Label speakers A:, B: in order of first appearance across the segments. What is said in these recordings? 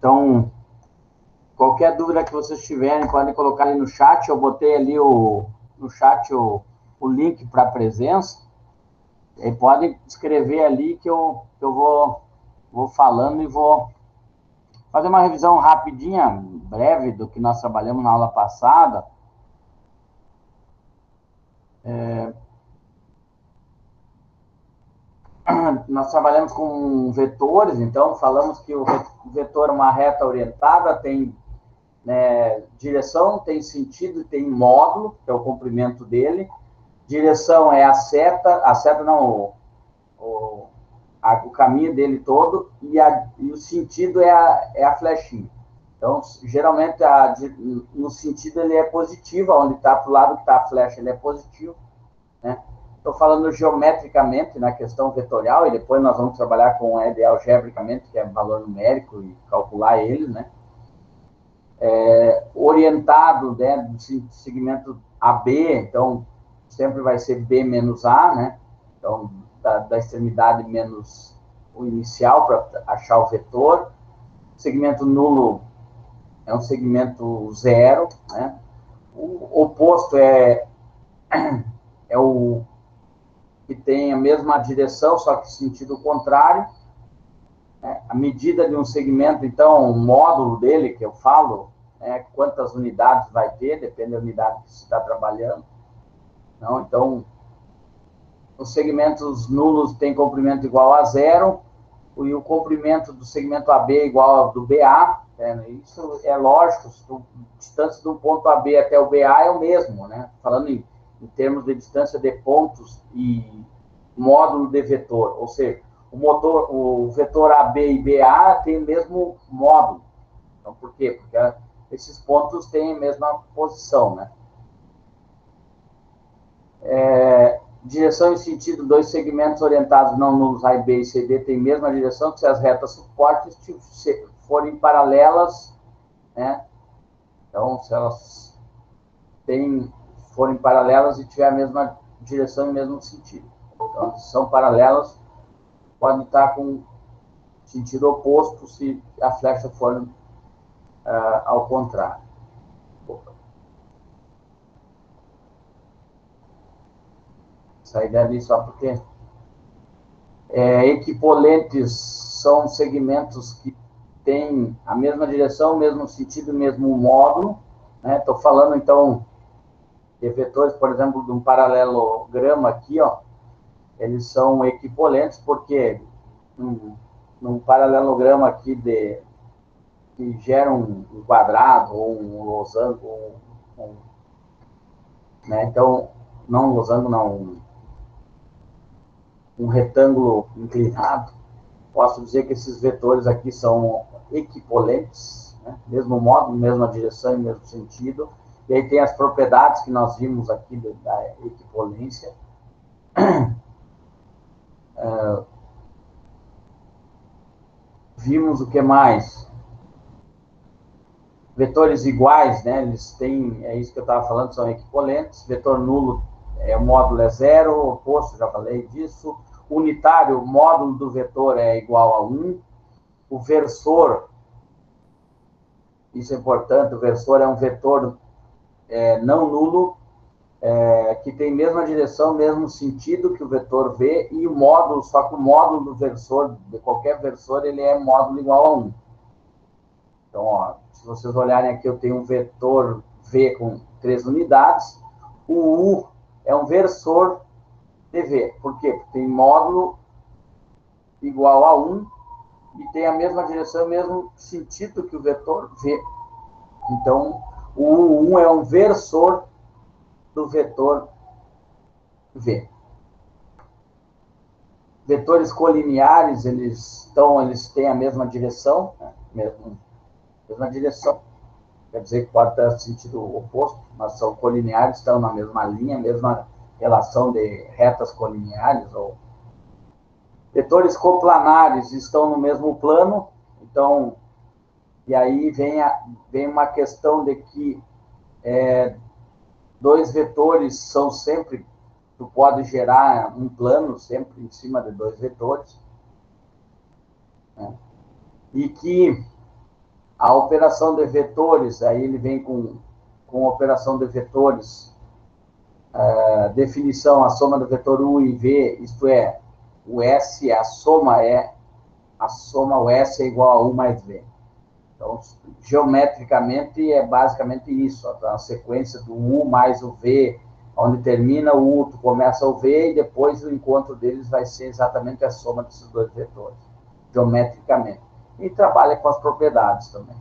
A: Então, qualquer dúvida que vocês tiverem, podem colocar ali no chat. Eu botei ali no chat o link para a presença. E podem escrever ali que eu vou falando e vou fazer uma revisão rapidinha, breve, do que nós trabalhamos na aula passada. Nós trabalhamos com vetores, então falamos que o vetor é uma reta orientada, tem direção, tem sentido e tem módulo, que é o comprimento dele. Direção é a seta não, o caminho dele todo, e o sentido é a flechinha. Então, geralmente, no sentido ele é positivo, onde está para o lado que está a flecha, ele é positivo, né? Estou falando geometricamente na questão vetorial, e depois nós vamos trabalhar com ele algebricamente, que é valor numérico, e calcular ele, né? Orientado, né, do segmento AB, então sempre vai ser B menos A, né? Então, da extremidade menos o inicial para achar o vetor. Segmento nulo é um segmento zero, né? O oposto é o que tem a mesma direção, só que sentido contrário. A medida de um segmento, então, o módulo dele, que eu falo, quantas unidades vai ter, depende da unidade que você está trabalhando. Não, então, os segmentos nulos têm comprimento igual a zero, e o comprimento do segmento AB é igual ao do BA. Isso é lógico, a distância do ponto AB até o BA é o mesmo, né? Falando em termos de distância de pontos e módulo de vetor, ou seja, o vetor AB e BA tem o mesmo módulo. Então, por quê? Porque esses pontos têm a mesma posição, né? Direção e sentido, dois segmentos orientados não nulos, A e B e CD, têm a mesma direção, se as retas suportes forem paralelas, né? Então, se elas forem paralelas e tiver a mesma direção e o mesmo sentido. Então, se são paralelas, podem estar com sentido oposto se a flecha for ao contrário. Saí dali só porque equipolentes são segmentos que têm a mesma direção, o mesmo sentido, o mesmo módulo. Estou falando, então, de vetores, por exemplo, de um paralelograma aqui, ó, eles são equipolentes porque num paralelograma aqui que gera um quadrado ou um losango, né? Então, não um losango, não, um retângulo inclinado, posso dizer que esses vetores aqui são equipolentes, né? Mesmo módulo, mesma direção e mesmo sentido. E aí tem as propriedades que nós vimos aqui da equipolência. Vimos o que mais? Vetores iguais, né? Eles têm, é isso que eu estava falando, são equipolentes. Vetor nulo, o módulo é zero, oposto, já falei disso. Unitário, o módulo do vetor é igual a 1. O versor, isso é importante, o versor é um vetor não nulo, que tem mesma direção, mesmo sentido que o vetor V, e o módulo, só que o módulo do versor, de qualquer versor, ele é módulo igual a 1. Então, ó, se vocês olharem aqui, eu tenho um vetor V com 3 unidades, o U é um versor de V. Por quê? Porque tem módulo igual a 1 e tem a mesma direção, o mesmo sentido que o vetor V. Então, o U1 é um versor do vetor V. Vetores colineares, eles têm a mesma direção, né? Mesma direção. Quer dizer que pode ter sentido oposto, mas são colineares, estão na mesma linha, mesma relação de retas colineares. Vetores coplanares estão no mesmo plano, então, e aí vem uma questão de que dois vetores são sempre, tu pode gerar um plano sempre em cima de dois vetores, né? E que A operação de vetores, aí ele vem com operação de vetores, definição, a soma do vetor U e V, isto é, o S, a soma, o S é igual a U mais V. Então, geometricamente, é basicamente isso, a sequência do U mais o V, onde termina o U, tu começa o V, e depois o encontro deles vai ser exatamente a soma desses dois vetores, geometricamente. E trabalha com as propriedades também.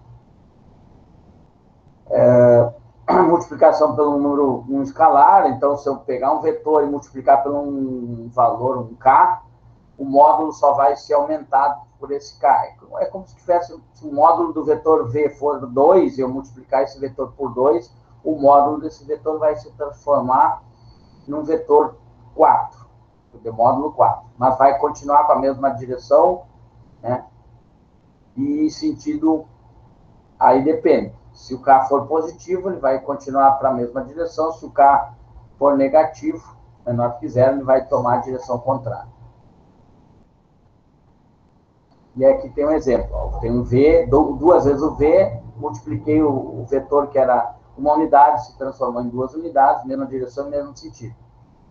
A: Multiplicação pelo número um escalar, então se eu pegar um vetor e multiplicar por um valor, um K, o módulo só vai ser aumentado por esse K. É como se tivesse, se o módulo do vetor V for 2, e eu multiplicar esse vetor por 2, o módulo desse vetor vai se transformar num vetor 4, de módulo 4. Mas vai continuar com a mesma direção, né? E sentido, aí depende. Se o K for positivo, ele vai continuar para a mesma direção. Se o K for negativo, menor que zero, ele vai tomar a direção contrária. E aqui tem um exemplo. Tem um V, duas vezes o V, multipliquei o vetor que era uma unidade, se transformou em duas unidades, mesma direção, mesmo sentido.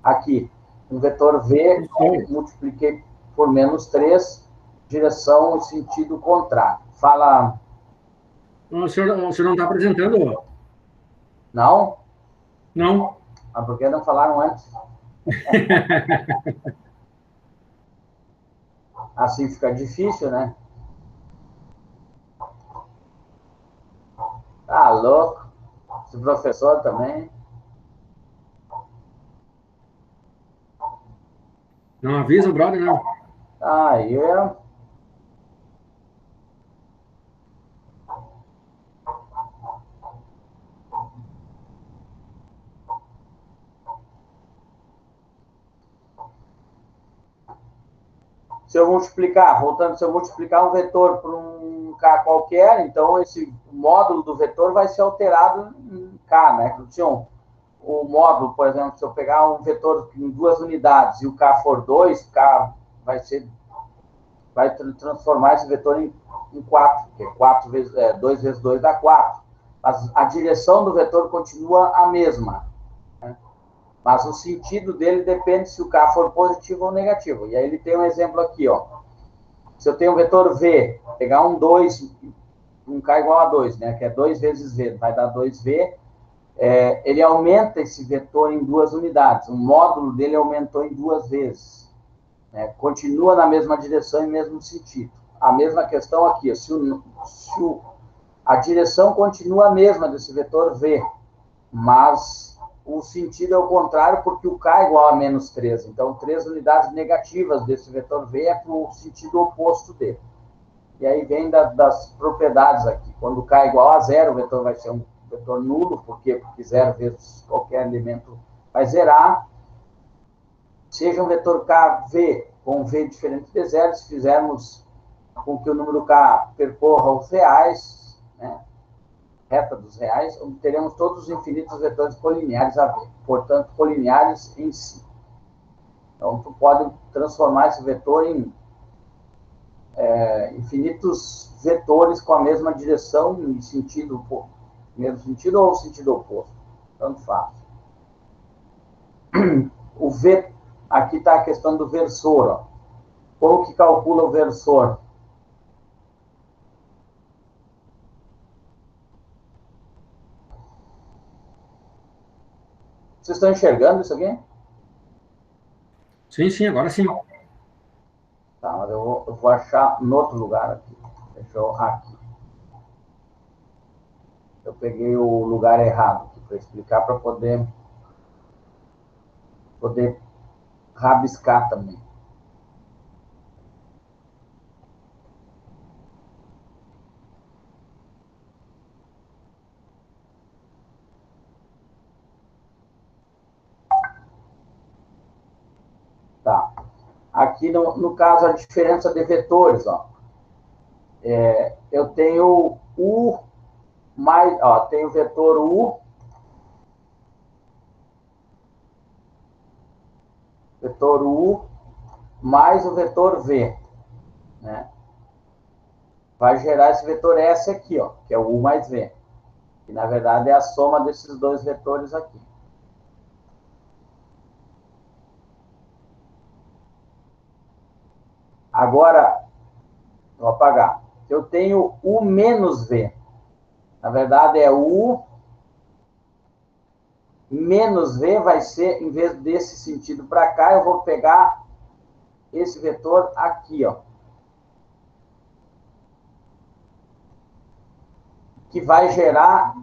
A: Aqui, um vetor V, multipliquei por menos 3, direção e sentido contrário. Fala...
B: O senhor não está apresentando?
A: Não?
B: Não.
A: Mas por que não falaram antes? Assim fica difícil, né? Tá louco. Esse professor também.
B: Não avisa o brother, não.
A: Aí eu... Se eu multiplicar, voltando, se eu multiplicar um vetor por um K qualquer, então esse módulo do vetor vai ser alterado em K, né? Então, o módulo, por exemplo, se eu pegar um vetor em duas unidades e o K for 2, K vai transformar esse vetor em 4, que é 4 vezes, 2 vezes 2 dá 4. Mas a direção do vetor continua a mesma, né? Mas o sentido dele depende se o K for positivo ou negativo. E aí ele tem um exemplo aqui, ó. Se eu tenho um vetor V, pegar um 2, um K igual a 2, né? Que é 2 vezes V, vai dar 2V. Ele aumenta esse vetor em duas unidades. O módulo dele aumentou em duas vezes, né? Continua na mesma direção e mesmo sentido. A mesma questão aqui, a direção continua a mesma desse vetor V, mas o sentido é o contrário, porque o K é igual a menos 3. Então, 3 unidades negativas desse vetor V é para o sentido oposto dele. E aí vem das propriedades aqui. Quando K é igual a zero, o vetor vai ser um vetor nulo. Por quê? Porque zero vezes qualquer elemento vai zerar. Seja um vetor KV com V diferente de zero, se fizermos com que o número K percorra os reais, né, reta dos reais, teremos todos os infinitos vetores colineares a V, portanto, colineares em si. Então, tu pode transformar esse vetor em infinitos vetores com a mesma direção e sentido, mesmo sentido ou sentido oposto. Tanto faz. O V, aqui está a questão do versor. Ó. Como que calcula o versor? Vocês estão enxergando isso aqui?
B: Sim, sim, agora sim.
A: Tá, mas eu vou achar em outro lugar aqui. Deixa eu aqui. Eu peguei o lugar errado aqui para explicar, para poder rabiscar também. Tá. Aqui, no caso, a diferença de vetores, ó. Eu tenho U mais, ó, tenho o vetor U, mais o vetor V, né? vai gerar esse vetor S aqui, ó, que é o U mais V. Que, na verdade, é a soma desses dois vetores aqui. Agora, vou apagar. Eu tenho U menos V. Na verdade, é U menos V vai ser, em vez desse sentido para cá, eu vou pegar esse vetor aqui, ó. Que vai gerar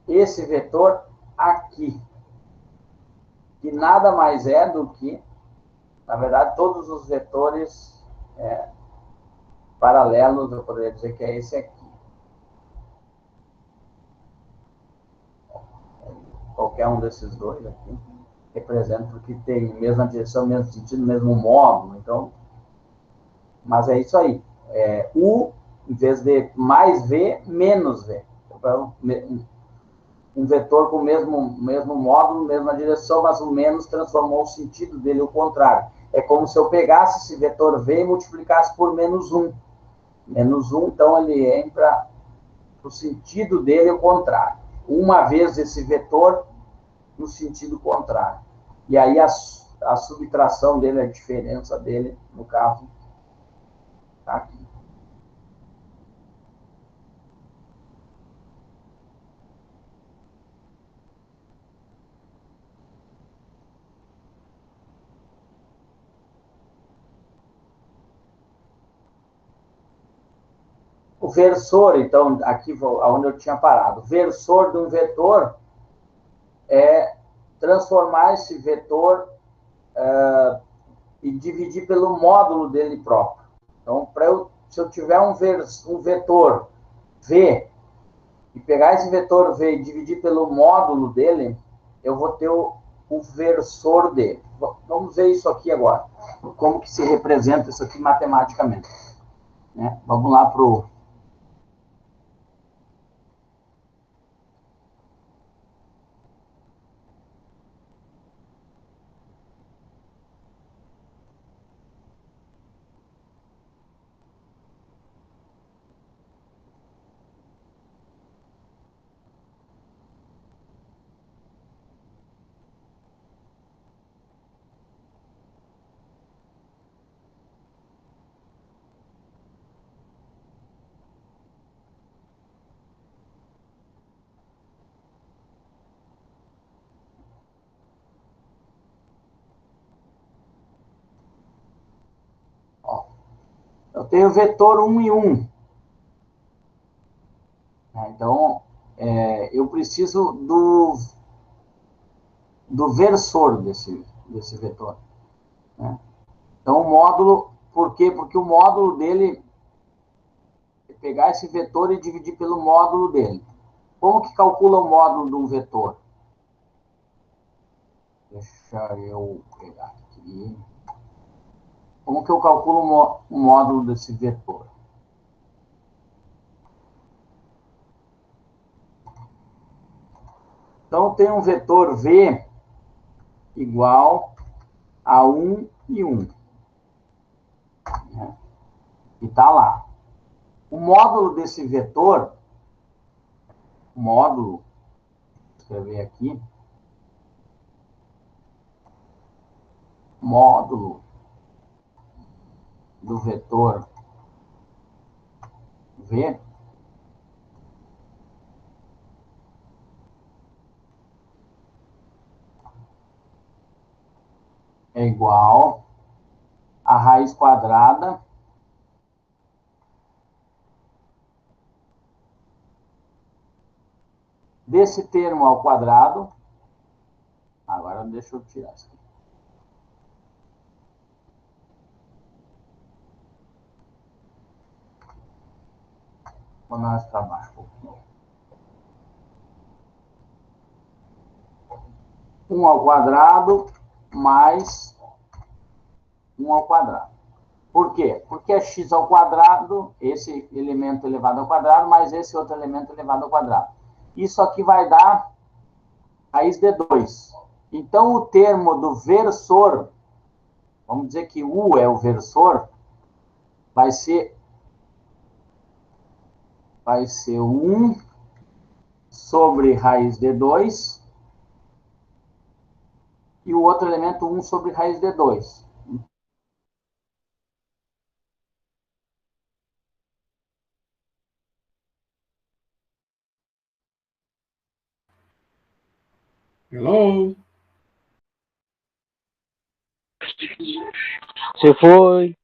A: esse vetor aqui. Que nada mais é do que, na verdade, todos os vetores paralelos, eu poderia dizer que é esse aqui. Qualquer um desses dois aqui representa porque tem mesma direção, mesmo sentido, mesmo módulo. Então, mas é isso aí. U, em vez de mais V, menos V. Então, um vetor com o mesmo módulo, mesma direção, mas o menos transformou o sentido dele o contrário. É como se eu pegasse esse vetor V e multiplicasse por menos 1. Menos 1, então ele entra no sentido dele o contrário. Uma vez esse vetor no sentido contrário. E aí a subtração dele, a diferença dele, no caso, está aqui. O versor, então, aqui onde eu tinha parado. O versor de um vetor é transformar esse vetor e dividir pelo módulo dele próprio. Então, se eu tiver um vetor V e pegar esse vetor V e dividir pelo módulo dele, eu vou ter o versor dele. Vamos ver isso aqui agora. Como que se representa isso aqui matematicamente. Né? Vamos lá para o... Eu tenho vetor 1 e 1. Então, eu preciso do versor desse vetor. Né? Então, o módulo... Por quê? Porque o módulo dele é pegar esse vetor e dividir pelo módulo dele. Como que calcula o módulo de um vetor? Deixa eu pegar aqui. Como que eu calculo o módulo desse vetor? Então, tem um vetor V igual a 1 e 1. Né? E está lá. O módulo desse vetor, vou escrever aqui, módulo do vetor V é igual a raiz quadrada desse termo ao quadrado. Agora deixa eu tirar isso aqui. Vou mais para baixo um pouquinho. 1 ao quadrado mais 1 ao quadrado. Por quê? Porque é x ao quadrado, esse elemento elevado ao quadrado, mais esse outro elemento elevado ao quadrado. Isso aqui vai dar raiz de 2. Então, o termo do versor, vamos dizer que U é o versor, vai ser 1 sobre raiz de 2 e o outro elemento 1 sobre raiz de 2.
B: Hello?
C: Se foi.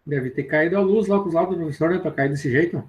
B: Deve ter caído a luz lá para os lados do professor, né? Para cair desse jeito.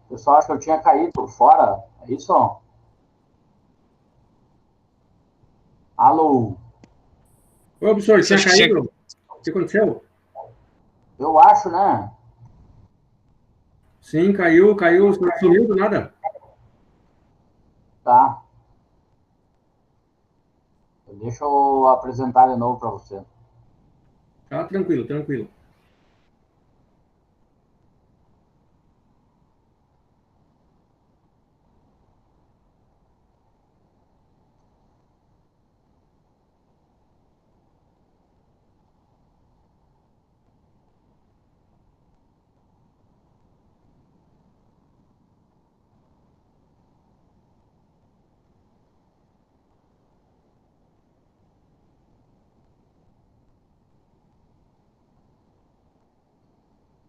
A: O pessoal acha que eu tinha caído por fora. É isso? Alô?
B: Ô, professor,
C: Você
B: tinha
C: acha que tinha...
B: caído? O que aconteceu?
A: Eu acho, né?
B: Sim, caiu, caiu. O senhor sumiu do nada.
A: Tá. Deixa eu apresentar de novo para você.
B: Tá tranquilo, tranquilo.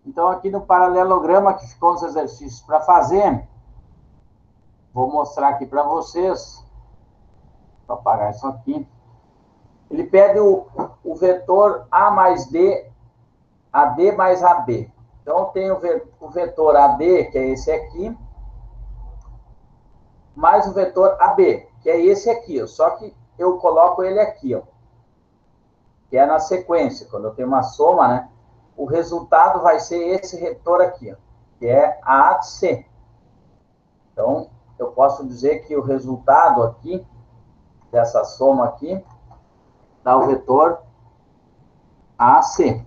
A: Então, aqui no paralelograma que ficou os exercícios para fazer, vou mostrar aqui para vocês. Vou apagar isso aqui. Ele pede o vetor A mais D, AD mais AB. Então, tem o vetor AD, que é esse aqui, mais o vetor AB, que é esse aqui. Ó. Só que eu coloco ele aqui, ó, que é na sequência. Quando eu tenho uma soma, né? O resultado vai ser esse vetor aqui, ó, que é AC. Então, eu posso dizer que o resultado aqui, dessa soma aqui, dá o vetor AC.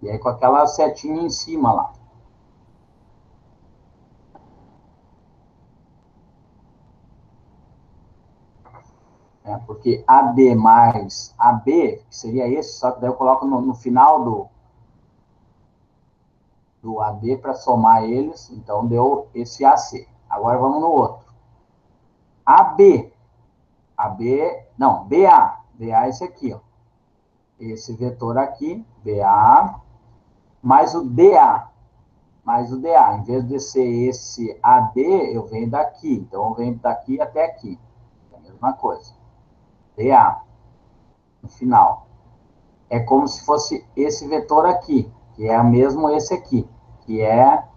A: E aí com aquela setinha em cima lá. né? Porque AD mais AB, que seria esse, só que daí eu coloco no final do AD para somar eles, então deu esse AC. Agora vamos no outro. AB, não, BA é esse aqui, ó. Esse vetor aqui, BA, mais o DA, em vez de ser esse AD, eu venho daqui, então eu venho daqui até aqui, é a mesma coisa, DA, no final. É como se fosse esse vetor aqui, que é mesmo esse aqui, que é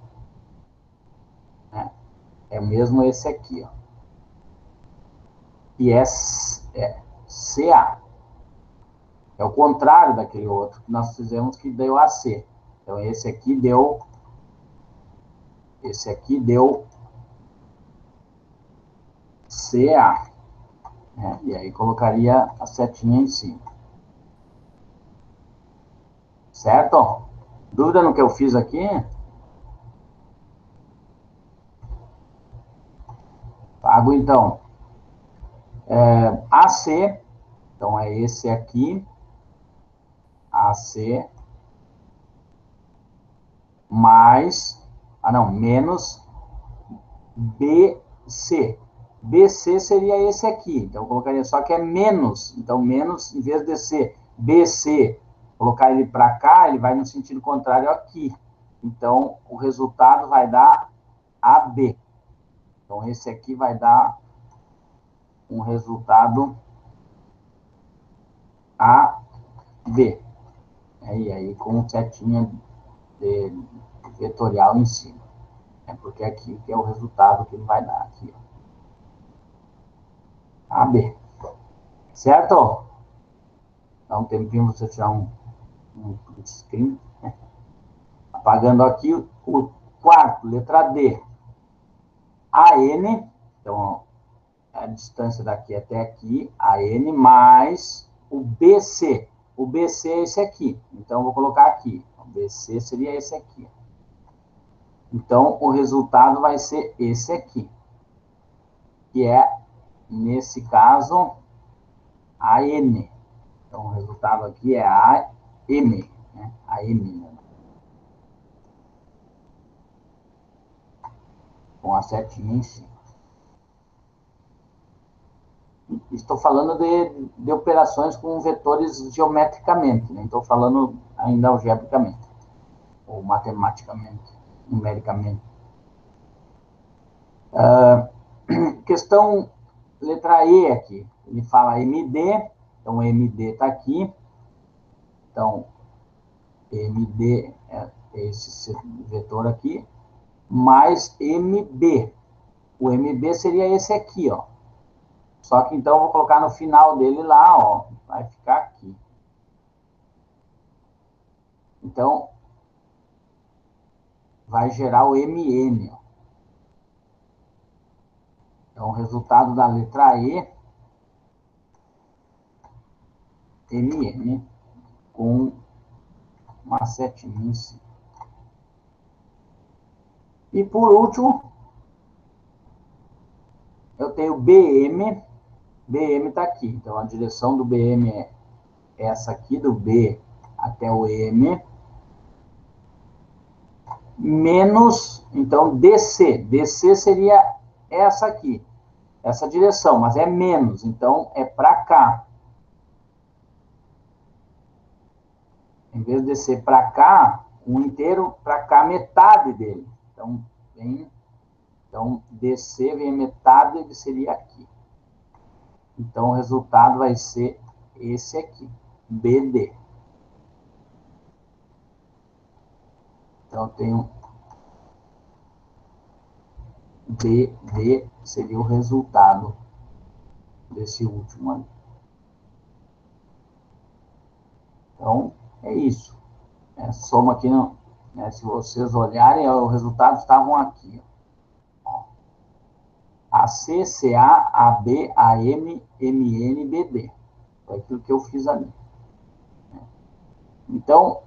A: mesmo esse aqui, ó, que é CA. É o contrário daquele outro que nós fizemos que deu AC. Então, esse aqui deu CA. Né? E aí colocaria a setinha em cima. Certo? Dúvida no que eu fiz aqui? Pago, então. AC, então é esse aqui. AC mais, menos BC. BC seria esse aqui, então eu colocaria só que é menos, então menos, em vez de ser BC, colocar ele para cá, ele vai no sentido contrário aqui. Então, o resultado vai dar AB. Então, esse aqui vai dar um resultado AB. E aí, com setinha vetorial em cima. Porque aqui que é o resultado que ele vai dar. Aqui, ó. AB. Certo? Dá um tempinho você tirar um screen. Né? Apagando aqui o quarto, letra D. AN, então a distância daqui até aqui, AN mais o BC. O BC é esse aqui. Então, eu vou colocar aqui. O BC seria esse aqui. Então, o resultado vai ser esse aqui. Que é, nesse caso, AN. Então, o resultado aqui é AM. Né? AM. Com a setinha em cima. Estou falando de operações com vetores geometricamente, né? Estou falando ainda algebricamente, ou matematicamente, numericamente. Questão letra E aqui, ele fala MD, então MD está aqui, então MD é esse vetor aqui, mais MB, o MB seria esse aqui, ó. Só que então eu vou colocar no final dele lá, ó, vai ficar aqui. Então, vai gerar o MN, ó. Então, o resultado da letra E, MN, com uma setinha em cima. E por último, eu tenho BM. BM está aqui. Então, a direção do BM é essa aqui, do B até o M. Menos, então, DC. DC seria essa aqui. Essa direção, mas é menos. Então, é para cá. Em vez de ser para cá, um inteiro, para cá, metade dele. Então, DC vem metade, ele seria aqui. Então, o resultado vai ser esse aqui, BD. Então, eu tenho BD, seria o resultado desse último aí. Então, é isso. Soma aqui, se vocês olharem, os resultados estavam aqui. Ó. AC, CA, AB, AM, MN, BD. Foi aquilo que eu fiz ali. Então,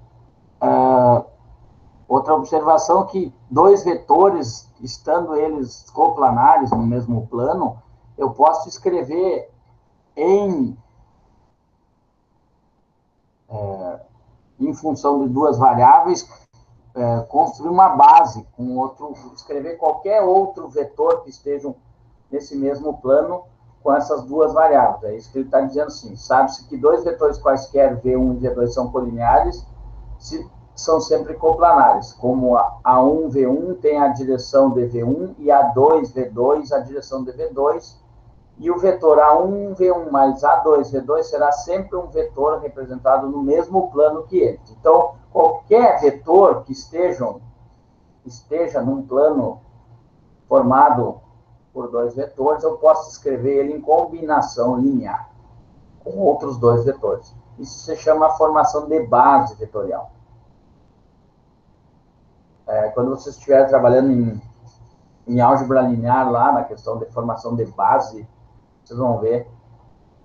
A: outra observação é que dois vetores, estando eles coplanares no mesmo plano, eu posso escrever em função de duas variáveis, construir uma base com outro, escrever qualquer outro vetor que estejam nesse mesmo plano com essas duas variáveis. É isso que ele está dizendo assim. Sabe-se que dois vetores quaisquer, V1 e V2, são colineares, se são sempre coplanares, como a A1, V1 tem a direção de V1 e A2, V2 a direção de V2, e o vetor A1, V1 mais A2, V2 será sempre um vetor representado no mesmo plano que eles. Então, qualquer vetor que esteja num plano formado por dois vetores, eu posso escrever ele em combinação linear com outros dois vetores. Isso se chama formação de base vetorial. Quando você estiver trabalhando em álgebra linear, lá na questão de formação de base, vocês vão ver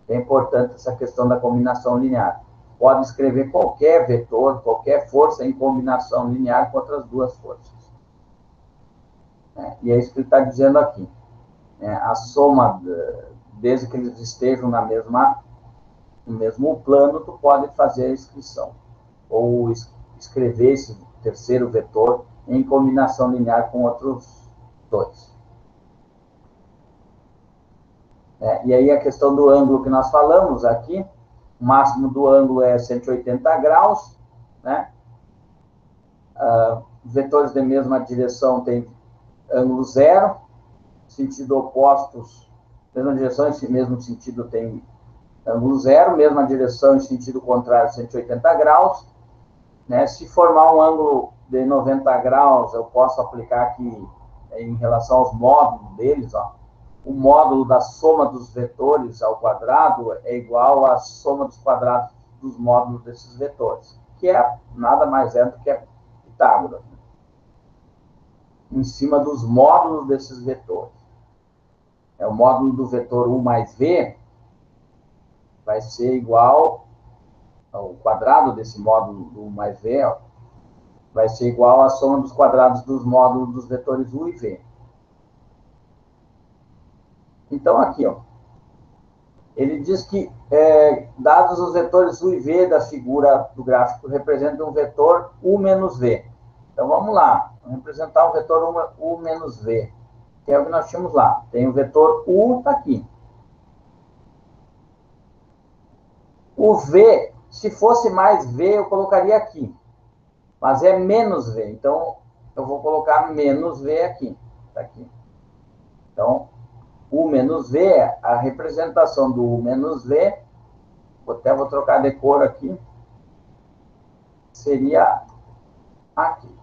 A: que é importante essa questão da combinação linear. Pode escrever qualquer vetor, qualquer força em combinação linear com outras duas forças. E é isso que ele está dizendo aqui. A soma, desde que eles estejam no mesmo plano, tu pode fazer a inscrição. Ou escrever esse terceiro vetor em combinação linear com outros dois. E aí a questão do ângulo que nós falamos aqui, o máximo do ângulo é 180 graus, né? Vetores de mesma direção têm ângulo zero, sentido opostos, mesma direção e mesmo sentido tem ângulo zero, mesma direção e sentido contrário 180 graus. Né? Se formar um ângulo de 90 graus, eu posso aplicar aqui em relação aos módulos deles, ó. O módulo da soma dos vetores ao quadrado é igual à soma dos quadrados dos módulos desses vetores, que é nada mais é do que a Pitágoras, né? Em cima dos módulos desses vetores. O módulo do vetor U mais V vai ser igual ao quadrado desse módulo do U mais V, ó, vai ser igual à soma dos quadrados dos módulos dos vetores U e V. Então, aqui, ó, ele diz que, dados os vetores U e V da figura do gráfico, representam um vetor U menos V. Então, vamos lá. Vamos representar o vetor U menos V, que é o que nós tínhamos lá. Tem o vetor U, está aqui. O V, se fosse mais V, eu colocaria aqui. Mas é menos V. Então, eu vou colocar menos V aqui. Está aqui. Então, U menos V, a representação do U menos V, até vou trocar de cor aqui, seria aqui.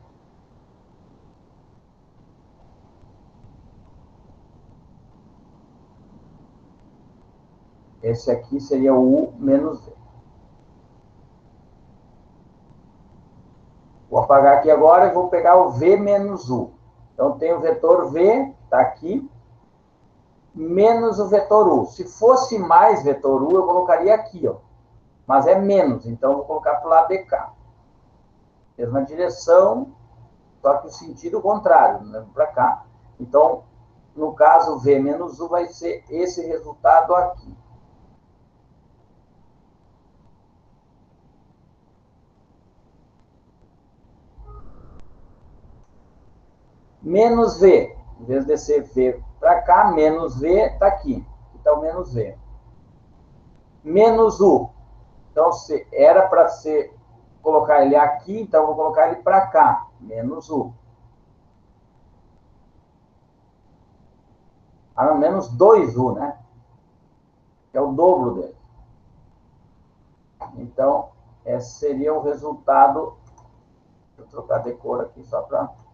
A: Esse aqui seria o U menos V. Vou apagar aqui agora e vou pegar o V menos U. Então, tem o vetor V, está aqui, menos o vetor U. Se fosse mais vetor U, eu colocaria aqui, ó. Mas é menos, então eu vou colocar para o lado de cá. Mesma direção, só que o sentido contrário, né? Para cá. Então, no caso, V menos U vai ser esse resultado aqui. Menos V, em vez de ser V para cá, menos V está aqui. Aqui está o menos V. Menos U. Então, se era para colocar ele aqui, então eu vou colocar ele para cá. Menos U. Ah, não, menos 2U, né? Que é o dobro dele. Então, esse seria o resultado. Vou trocar de cor aqui só para...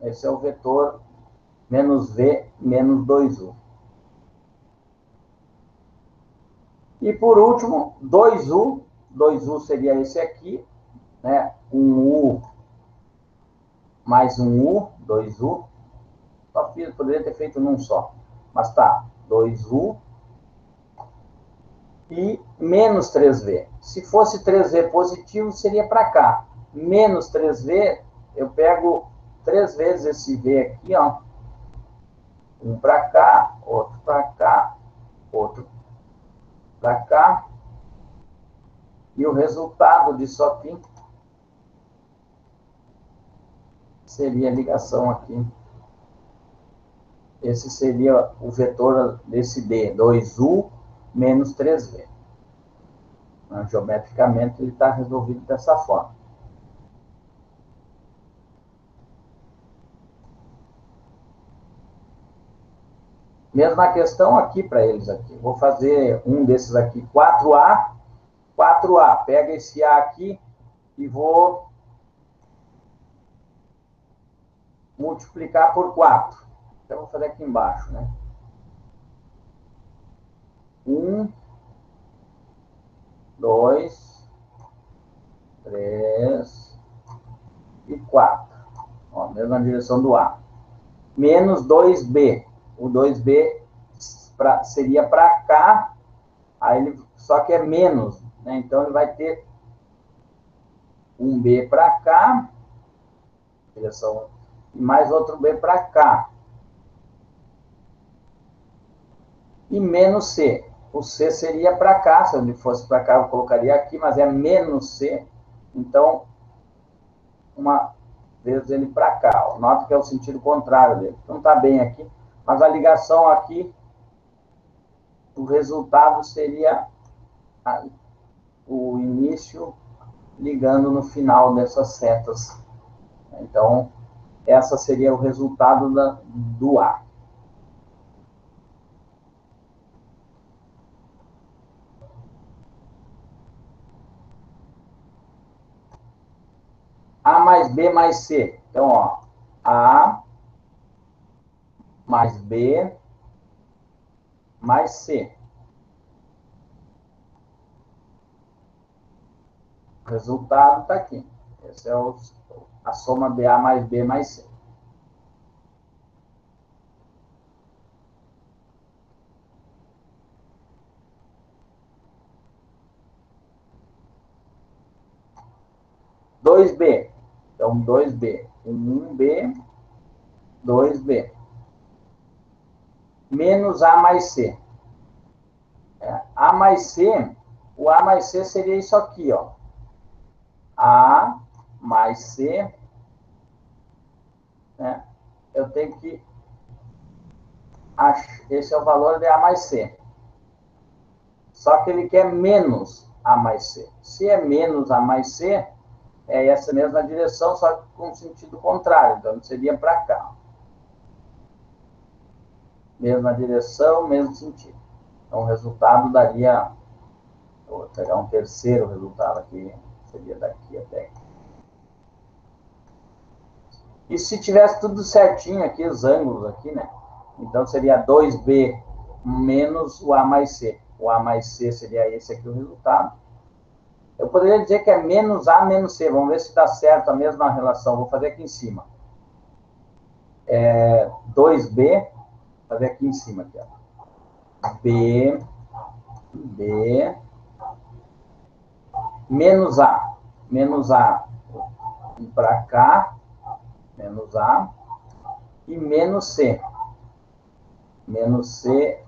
A: Esse é o vetor menos V menos 2U. E por último, 2U. 2U seria esse aqui, né? Um U mais um U, 2U. Só fiz, poderia ter feito num só. Mas tá, 2U e menos 3V. Se fosse 3V positivo, seria para cá. Menos 3V, eu pego 3 vezes esse V aqui, ó. Um para cá, outro para cá, outro para cá, e o resultado disso aqui seria a ligação aqui. Esse seria o vetor desse D, 2U menos 3V. Geometricamente, ele está resolvido dessa forma. Mesma questão aqui para eles aqui. Vou fazer um desses aqui, 4A. 4A, pega esse A aqui e vou multiplicar por 4. Então, vou fazer aqui embaixo, né? 1, 2, 3 e 4. Ó, mesma direção do A. Menos 2B. O 2B seria para cá, aí ele, só que é menos, né? Então, ele vai ter um B para cá, direção, e mais outro B para cá. E menos C. O C seria para cá, se ele fosse para cá eu colocaria aqui, mas é menos C. Então, uma vez ele para cá. Nota que é o sentido contrário dele. Não está bem aqui, mas a ligação aqui, o resultado seria o início ligando no final dessas setas. Então, essa seria o resultado do A. A mais B mais C. Então, ó, A mais B mais C. O resultado está aqui. Essa é a soma BA mais B mais C. Dois B. Então, 2B. 1B, 2B. Menos A mais C. A mais C, o A mais C seria isso aqui, ó. A mais C, né? Eu tenho que achar, esse é o valor de A mais C. Só que ele quer menos A mais C. Se é menos A mais C, é essa mesma direção, só que com sentido contrário. Então, seria para cá. Mesma direção, mesmo sentido. Então, o resultado daria... Vou pegar um terceiro resultado aqui. Seria daqui até aqui. E se tivesse tudo certinho aqui, os ângulos aqui, né? Então, seria 2B menos o A mais C. O A mais C seria esse aqui o resultado. Eu poderia dizer que é menos A menos C. Vamos ver se dá certo a mesma relação. Vou fazer aqui em cima. 2B, vou fazer aqui em cima. Aqui, ó. B, menos A. Menos A para cá. Menos A. E menos C. Menos C.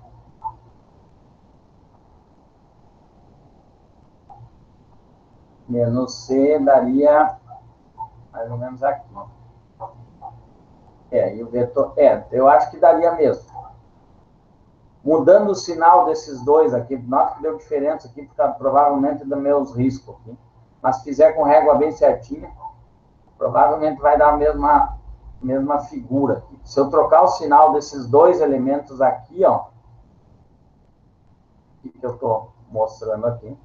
A: Menos C daria mais ou menos aqui. E o vetor... eu acho que daria mesmo. Mudando o sinal desses dois aqui, nota que deu diferença aqui, porque provavelmente dá meus riscos aqui. Mas se fizer com régua bem certinha, provavelmente vai dar a mesma figura aqui. Se eu trocar o sinal desses dois elementos aqui, ó, que eu estou mostrando aqui,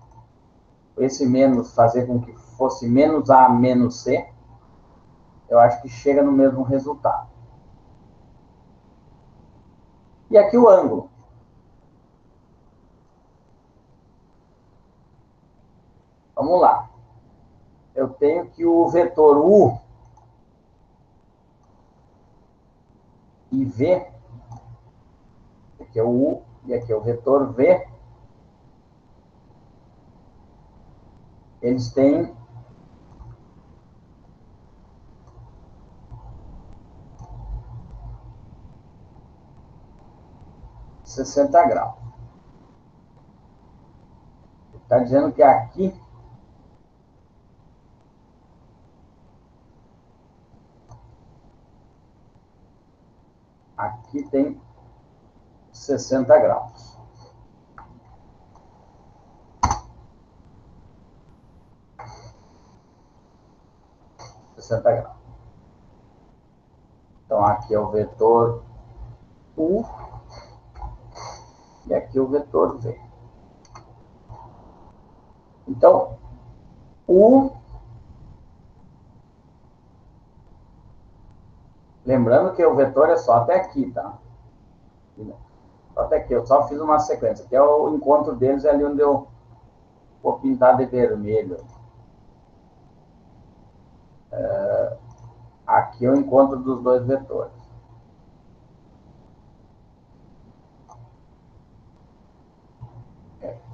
A: esse menos, fazer com que fosse menos A menos C, eu acho que chega no mesmo resultado. E aqui o ângulo. Vamos lá. Eu tenho que o vetor U e V, aqui é o U e aqui é o vetor V, eles têm ...60 graus. está dizendo que aqui tem 60 graus. Então, aqui é o vetor U e aqui o vetor V. Então, U, lembrando que o vetor é só até aqui, tá? Só até aqui, eu só fiz uma sequência, que é o encontro deles, é ali onde eu vou pintar de vermelho. Aqui é o encontro dos dois vetores.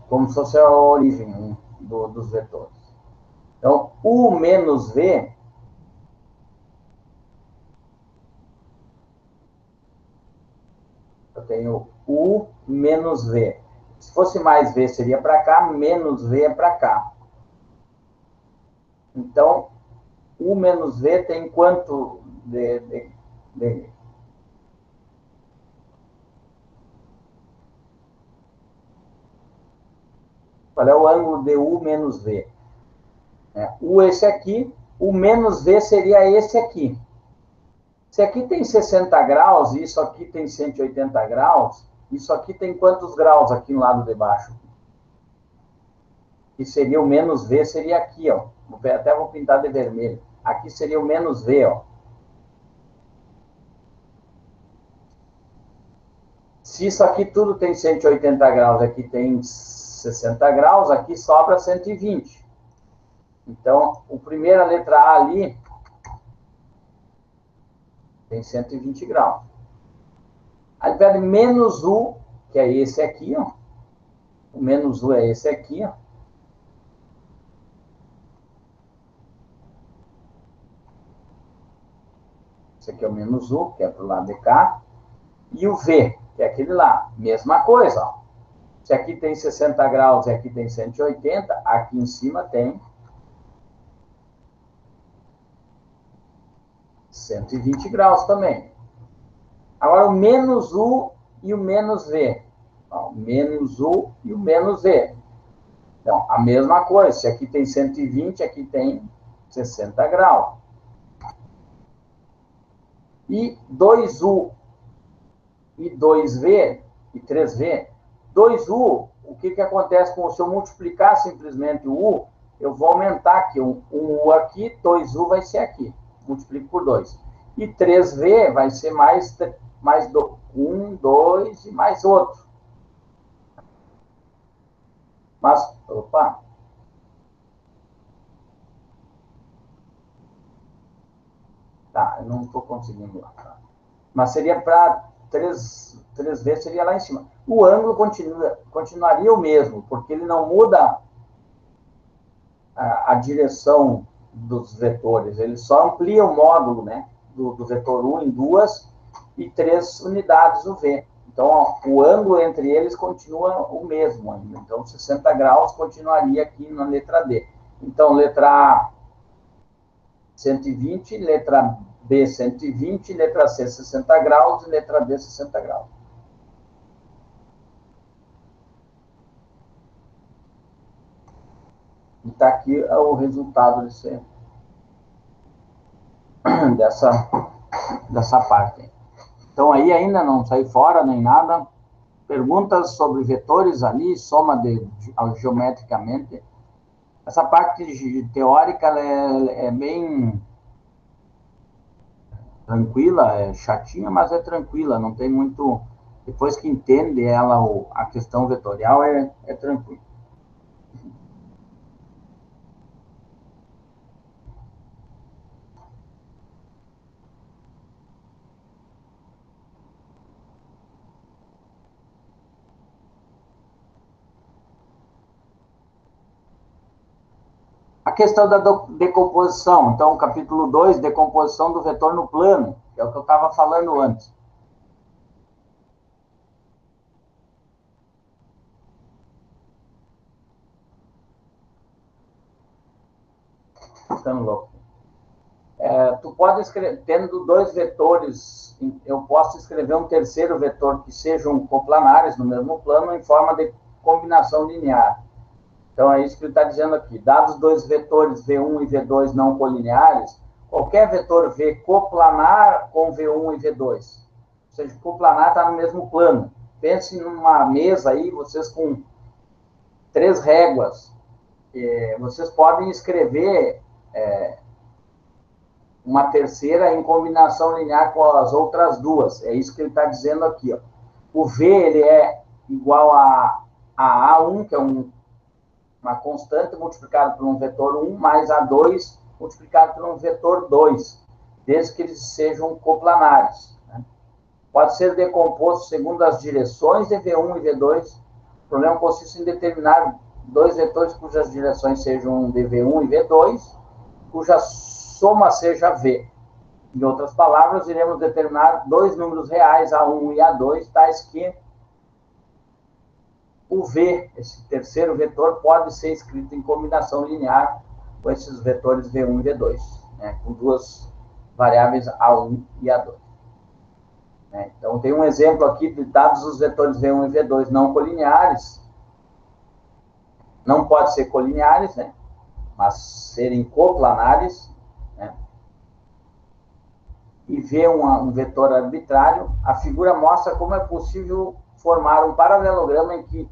A: Como se fosse a origem dos vetores. Então, U menos V eu tenho U menos V. Se fosse mais V, seria para cá, menos V é para cá. Então, U menos V tem quanto Qual é o ângulo de U menos V? U esse aqui, U menos V seria esse aqui. Se aqui tem 60 graus e isso aqui tem 180 graus, isso aqui tem quantos graus aqui no lado de baixo? Que seria o menos V, seria aqui, ó. Até vou pintar de vermelho. Aqui seria o menos V, ó. Se isso aqui tudo tem 180 graus, aqui tem 60 graus, aqui sobra 120. Então, a primeira letra A ali tem 120 graus. Aí pede menos U, que é esse aqui, ó. O menos U é esse aqui, ó. Esse aqui é o menos U, que é para o lado de cá. E o V, que é aquele lá. Mesma coisa, ó. Se aqui tem 60 graus e aqui tem 180, aqui em cima tem 120 graus também. Agora, o menos U e o menos V. Ó, o menos U e o menos V. Então, a mesma coisa. Se aqui tem 120, aqui tem 60 graus. E 2U e 2V e 3V. 2U, o que acontece com se eu multiplicar simplesmente o U, eu vou aumentar aqui. Um U aqui, 2U vai ser aqui. Multiplico por 2. E 3V vai ser mais 1, 2 e mais outro. Mas, opa. Tá, eu não estou conseguindo lá. Tá? Mas seria para 3V, seria lá em cima. O ângulo continuaria o mesmo, porque ele não muda a direção dos vetores, ele só amplia o módulo, né, do vetor U em 2 e 3 unidades o V. Então, ó, o ângulo entre eles continua o mesmo ainda. Então, 60 graus continuaria aqui na letra D. Então, letra A, 120, letra B, 120, letra C, 60 graus e letra D, 60 graus. E está aqui o resultado dessa parte. Então, aí ainda não saí fora nem nada. Perguntas sobre vetores ali, soma geometricamente. Essa parte teórica é bem tranquila, é chatinha, mas é tranquila, não tem muito... Depois que entende ela, a questão vetorial é tranquila. A questão da decomposição. Então, capítulo 2, decomposição do vetor no plano, que é o que eu estava falando antes. ficando louco. Tu pode escrever, tendo dois vetores, eu posso escrever um terceiro vetor que sejam coplanares no mesmo plano em forma de combinação linear. Então, é isso que ele está dizendo aqui. Dados dois vetores V1 e V2 não colineares, qualquer vetor V coplanar com V1 e V2. Ou seja, coplanar está no mesmo plano. Pense numa mesa aí, vocês com 3 réguas. Vocês podem escrever uma terceira em combinação linear com as outras duas. É isso que ele está dizendo aqui. Ó. O V ele é igual a A1, que é uma constante multiplicada por um vetor 1, mais A2 multiplicado por um vetor 2, desde que eles sejam coplanares. Né? Pode ser decomposto segundo as direções de V1 e V2. O problema consiste em determinar dois vetores cujas direções sejam de V1 e V2, cuja soma seja V. Em outras palavras, iremos determinar dois números reais, A1 e A2, tais que o V, esse terceiro vetor, pode ser escrito em combinação linear com esses vetores V1 e V2, né, com duas variáveis A1 e A2. Então, tem um exemplo aqui de dados os vetores V1 e V2 não colineares, não pode ser colineares, né, mas serem coplanares, né, e V um vetor arbitrário, a figura mostra como é possível formar um paralelograma em que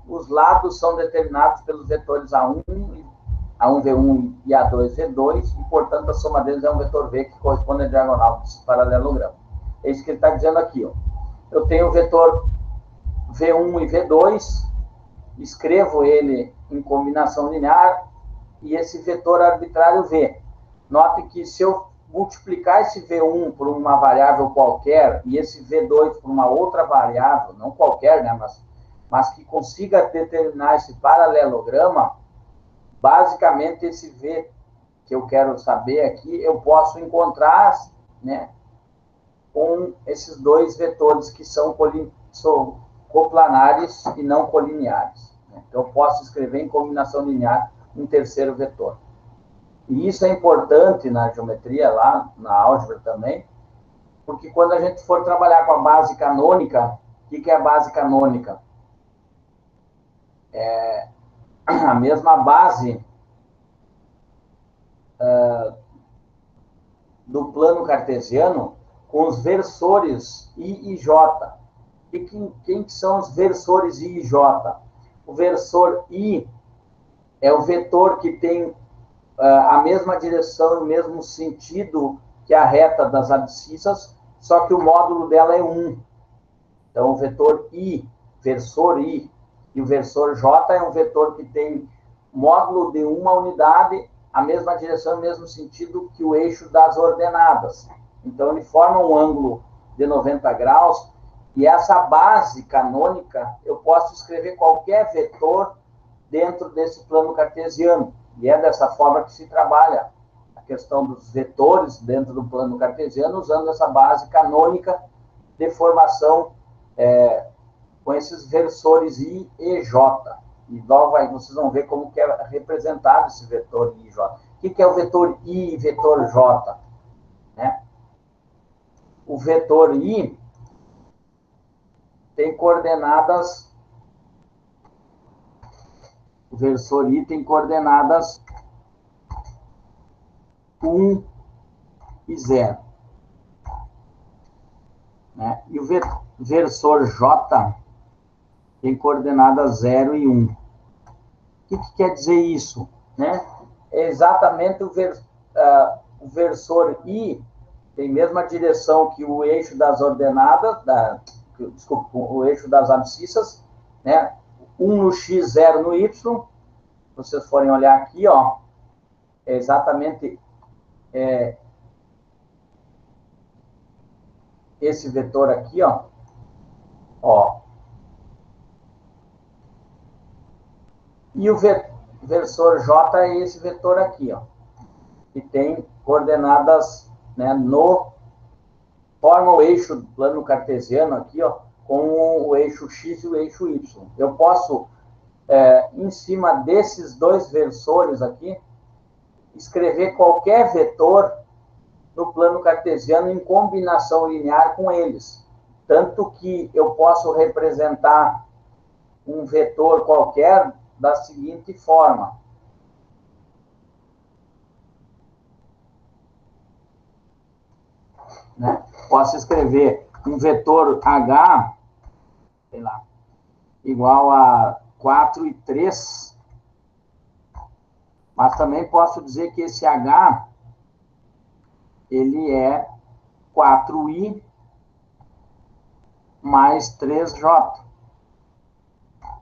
A: os lados são determinados pelos vetores A1, A1V1 e A2V2, e, portanto, a soma deles é um vetor V que corresponde à diagonal desse paralelograma. É isso que ele está dizendo aqui. Ó. Eu tenho o vetor V1 e V2, escrevo ele em combinação linear, e esse vetor arbitrário V. Note que se eu multiplicar esse V1 por uma variável qualquer, e esse V2 por uma outra variável, não qualquer, né, mas que consiga determinar esse paralelograma, basicamente esse V que eu quero saber aqui, eu posso encontrar, né, com esses dois vetores que são coplanares e não colineares. Né? Então, eu posso escrever em combinação linear um terceiro vetor. E isso é importante na geometria, lá na álgebra também, porque quando a gente for trabalhar com a base canônica, o que é a base canônica? É a mesma base do plano cartesiano com os versores I e J. E quem são os versores I e J? O versor I é o vetor que tem a mesma direção e o mesmo sentido que a reta das abscissas, só que o módulo dela é 1. Então, o vetor I, versor I, e o versor J é um vetor que tem módulo de uma unidade, a mesma direção e o mesmo sentido que o eixo das ordenadas. Então, ele forma um ângulo de 90 graus, e essa base canônica, eu posso escrever qualquer vetor dentro desse plano cartesiano. E é dessa forma que se trabalha a questão dos vetores dentro do plano cartesiano, usando essa base canônica de formação com esses versores I e J. E logo vocês vão ver como que é representado esse vetor I e J. O que é o vetor I e vetor J? Né? O vetor I tem coordenadas... O versor I tem coordenadas 1 e 0. Né? E o versor J tem coordenadas 0 e 1. O que quer dizer isso? Né? É exatamente o versor I tem a mesma direção que o eixo das ordenadas, desculpa, o eixo das abscissas, né? 1 no x, 0 no y. Se vocês forem olhar aqui, ó, é exatamente esse vetor aqui, ó. E o versor J é esse vetor aqui, ó, que tem coordenadas, né, forma o eixo do plano cartesiano aqui, ó, com o eixo x e o eixo y. Eu posso, em cima desses dois versores aqui, escrever qualquer vetor no plano cartesiano em combinação linear com eles. Tanto que eu posso representar um vetor qualquer da seguinte forma. Né? Posso escrever um vetor H, sei lá, igual a 4 e 3, mas também posso dizer que esse H, ele é 4i mais 3j.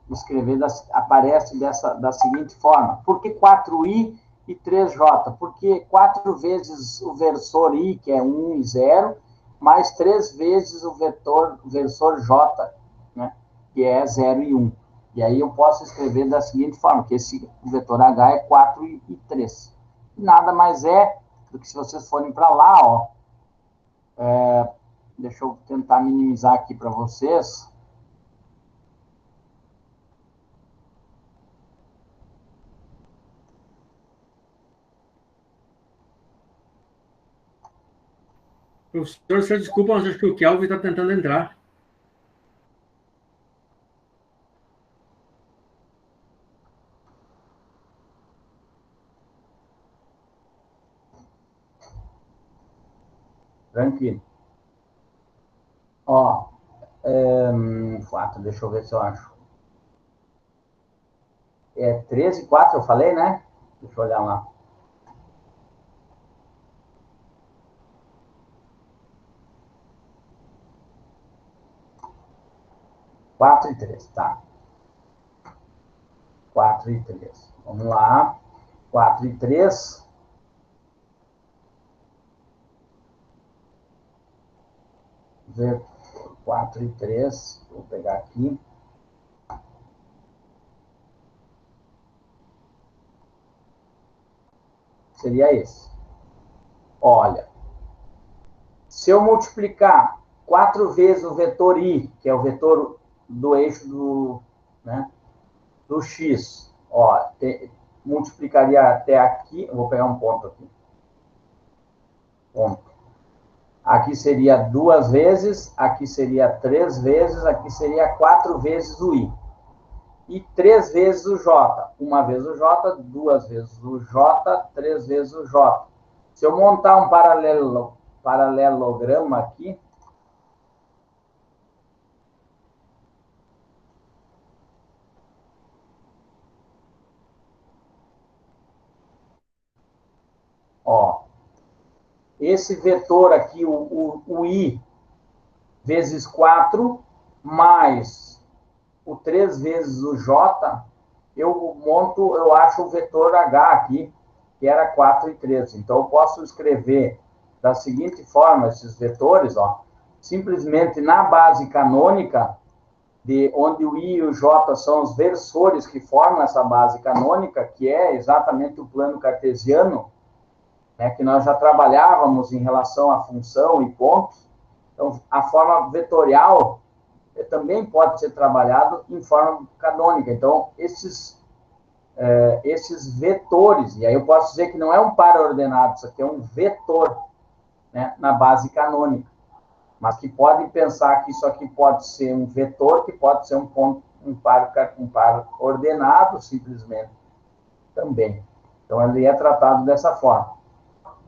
A: Escrever aparece da seguinte forma. Por que 4i e 3j? Porque 4 vezes o versor i, que é 1 e 0, mais 3 vezes o versor j, né, que é 0 e 1. E aí eu posso escrever da seguinte forma, que esse vetor h é 4 e 3. Nada mais é do que se vocês forem para lá, ó. Deixa eu tentar minimizar aqui para vocês.
B: Professor, desculpa, mas acho que o Kelvin está tentando entrar.
A: Tranquilo. Ó, 4, deixa eu ver se eu acho. É 13 e 4, eu falei, né? Deixa eu olhar lá. Quatro e 3, tá. 4 e 3. Vamos lá. 4 e 3. Ver 4 e 3. Vou pegar aqui. Seria esse. Olha, se eu multiplicar 4 vezes o vetor i, que é o vetor do eixo do x, ó, multiplicaria até aqui, eu vou pegar um ponto aqui. Ponto. Aqui seria 2 vezes, aqui seria 3 vezes, aqui seria 4 vezes o i. E 3 vezes o j. Uma vez o j, 2 vezes o j, 3 vezes o j. Se eu montar um paralelograma aqui, ó, esse vetor aqui, o i vezes 4, mais o 3 vezes o j, eu acho o vetor h aqui, que era 4 e 3. Então, eu posso escrever da seguinte forma esses vetores, ó, simplesmente na base canônica, onde o i e o j são os versores que formam essa base canônica, que é exatamente o plano cartesiano, né, que nós já trabalhávamos em relação à função e pontos. Então, a forma vetorial também pode ser trabalhado em forma canônica. Então, esses vetores, e aí eu posso dizer que não é um par ordenado, isso aqui é um vetor, né, na base canônica, mas que pode pensar que isso aqui pode ser um vetor, que pode ser um par ordenado, simplesmente, também. Então, ele é tratado dessa forma.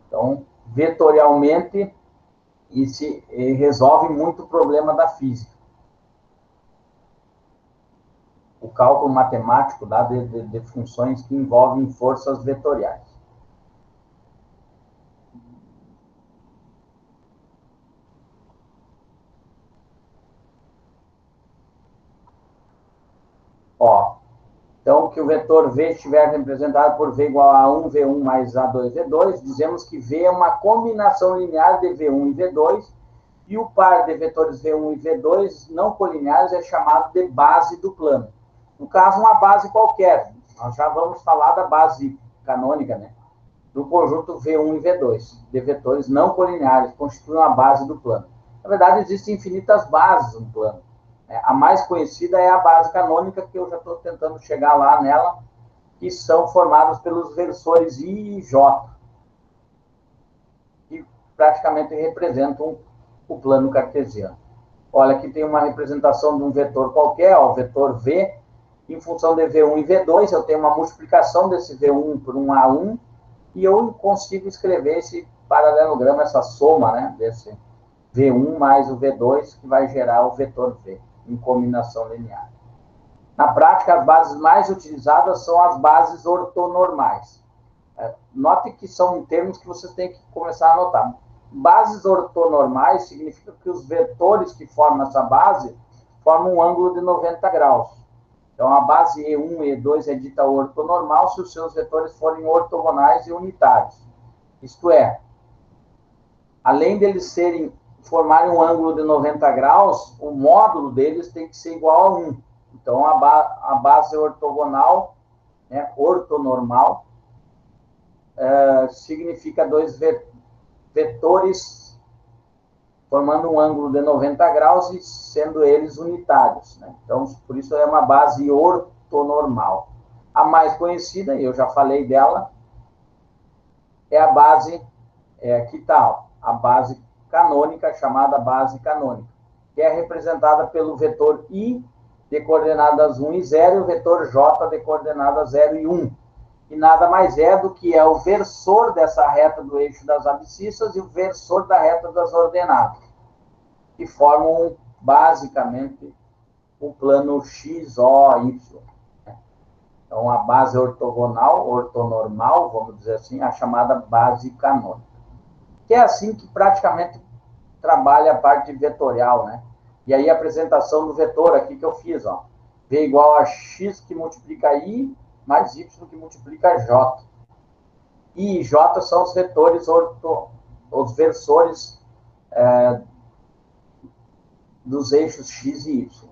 A: Então, vetorialmente, e resolve muito o problema da física. O cálculo matemático de funções que envolvem forças vetoriais. Ó, então, que o vetor V estiver representado por V igual a 1, V1 mais A2, V2, dizemos que V é uma combinação linear de V1 e V2, e o par de vetores V1 e V2 não colineares é chamado de base do plano. No caso, uma base qualquer. Nós já vamos falar da base canônica, né? Do conjunto V1 e V2, de vetores não colineares, constituem a base do plano. Na verdade, existem infinitas bases no plano. A mais conhecida é a base canônica, que eu já estou tentando chegar lá nela, que são formados pelos versores I e J, que praticamente representam o plano cartesiano. Olha, aqui tem uma representação de um vetor qualquer, ó, o vetor V, em função de V1 e V2, eu tenho uma multiplicação desse V1 por um A1, e eu consigo escrever esse paralelograma, essa soma, né, desse V1 mais o V2, que vai gerar o vetor V, em combinação linear. Na prática, as bases mais utilizadas são as bases ortonormais. Note que são termos que vocês têm que começar a anotar. Bases ortonormais significa que os vetores que formam essa base formam um ângulo de 90 graus. Então, a base E1 e E2 é dita ortonormal se os seus vetores forem ortogonais e unitários. Isto é, além deles formarem um ângulo de 90 graus, o módulo deles tem que ser igual a 1. Então, a base ortogonal, né, ortonormal, significa dois vetores formando um ângulo de 90 graus e sendo eles unitários, né? Então, por isso é uma base ortonormal. A mais conhecida, e eu já falei dela, é a base, que tal? A base canônica, chamada base canônica, que é representada pelo vetor I de coordenadas 1 e 0 e o vetor J de coordenadas 0 e 1. E nada mais é do que o versor dessa reta do eixo das abscissas e o versor da reta das ordenadas, que formam, basicamente, o plano X, O, Y. Então, a base ortogonal, ortonormal, vamos dizer assim, a chamada base canônica. Que é assim que praticamente trabalha a parte vetorial, né? E aí a apresentação do vetor aqui que eu fiz, ó. V igual a X que multiplica I mais Y que multiplica J. I e J são os vetores, os versores dos eixos X e Y.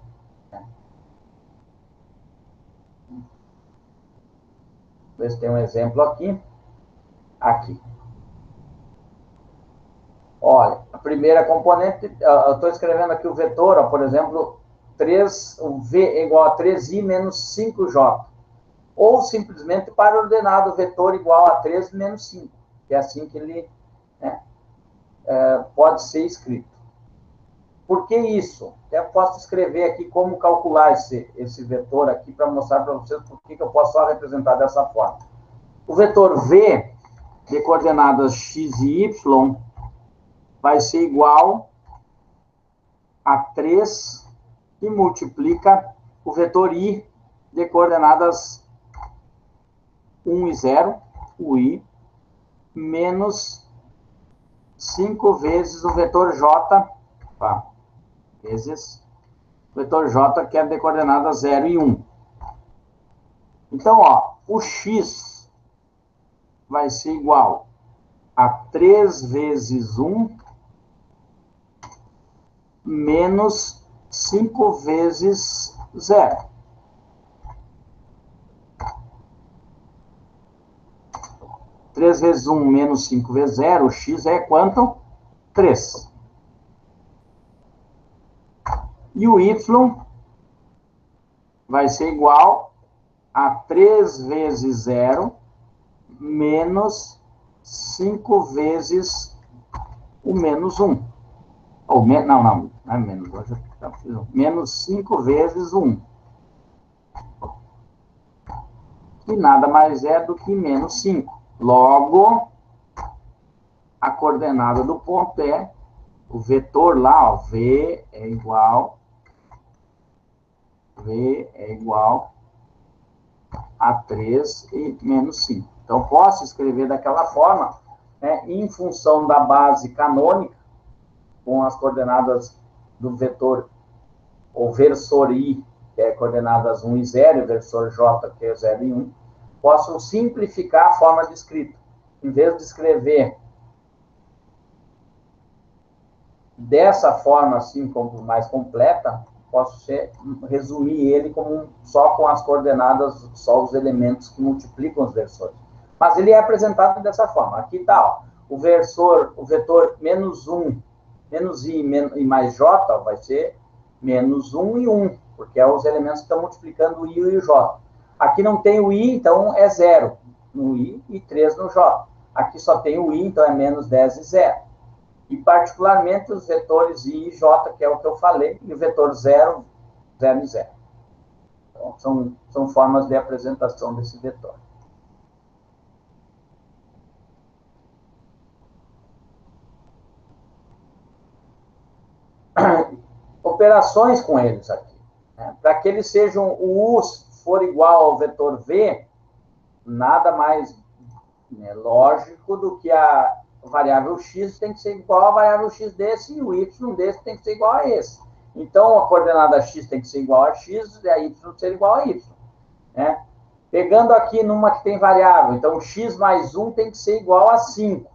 A: Ver se tem um exemplo aqui. Aqui. Olha, a primeira componente, eu estou escrevendo aqui o vetor, ó, por exemplo, o V é igual a 3i menos 5j. Ou simplesmente para ordenado o vetor igual a 3 menos 5, que é assim que ele, né, pode ser escrito. Por que isso? Até posso escrever aqui como calcular esse vetor aqui para mostrar para vocês por que eu posso só representar dessa forma. O vetor V de coordenadas x e y vai ser igual a 3 que multiplica o vetor I de coordenadas 1 e 0, o I, menos 5 vezes o vetor J, vezes o vetor J, que é de coordenadas 0 e 1. Então, ó, o X vai ser igual a 3 vezes 1 menos 5 vezes 0. 3 vezes 1 menos 5 vezes 0, o x é quanto? 3. E o y vai ser igual a 3 vezes 0 menos 5 vezes o menos 1. Ou, não é menos, hoje eu fiz menos 5 vezes 1. Que nada mais é do que menos 5. Logo, a coordenada do ponto é o vetor lá, ó, V é igual a 3 e menos 5. Então, posso escrever daquela forma, né, em função da base canônica, com as coordenadas do vetor, o versor I, que é coordenadas 1 e 0, e o versor J, que é 0 e 1, posso simplificar a forma de escrita. Em vez de escrever dessa forma, assim, como mais completa, posso resumir ele como só com as coordenadas, só os elementos que multiplicam os versores. Mas ele é apresentado dessa forma. Aqui está, ó, o vetor menos 1, menos I e mais J, ó, vai ser menos 1 e 1, porque é os elementos que estão multiplicando o I e o J. Aqui não tem o i, então é 0 no i e 3 no j. Aqui só tem o i, então é menos 10 e 0. E, particularmente, os vetores i e j, que é o que eu falei, e o vetor 0, 0 e 0. Então, são formas de apresentação desse vetor. Operações com eles aqui. Né? Para que eles sejam, o u for igual ao vetor v, nada mais lógico do que a variável x tem que ser igual à variável x desse e o y desse tem que ser igual a esse. Então, a coordenada x tem que ser igual a x e a y ser igual a y. Né? Pegando aqui numa que tem variável, então x mais 1 tem que ser igual a 5.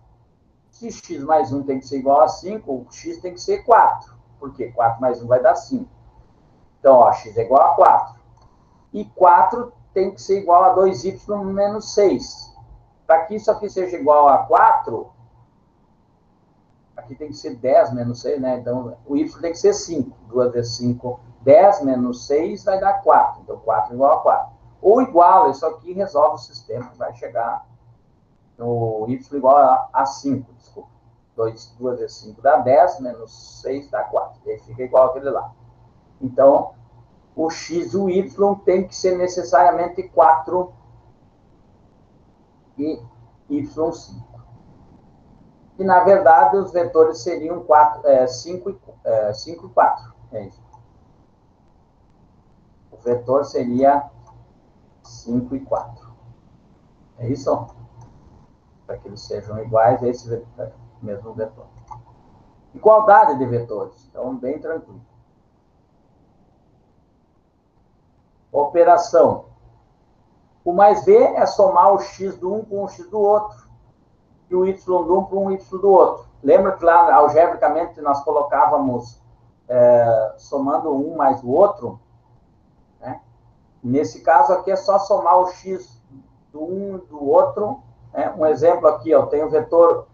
A: Se x mais 1 tem que ser igual a 5, o x tem que ser 4. Por quê? 4 mais 1 vai dar 5. Então, ó, x é igual a 4. E 4 tem que ser igual a 2y menos 6. Para que isso aqui seja igual a 4, aqui tem que ser 10 menos 6, né? Então, o y tem que ser 5. 2 vezes 5, 10 menos 6 vai dar 4. Então, 4 igual a 4. Ou igual, isso aqui resolve o sistema, vai chegar no y igual a 5, desculpa. 2 vezes 5 dá 10, menos 6 dá 4. E aí fica igual aquele lá. Então, o x e o y tem que ser necessariamente 4 e y5. E, na verdade, os vetores seriam 5 e 4. É isso. O vetor seria 5 e 4. É isso? Para que eles sejam iguais a esse mesmo vetor. Igualdade de vetores. Então, bem tranquilo. Operação. O mais b é somar o x do um com o x do outro. E o y do um com o y do outro. Lembra que lá, algebricamente, nós colocávamos somando um mais o outro? Né? Nesse caso aqui é só somar o x do um e do outro. Né? Um exemplo aqui, eu tenho o vetor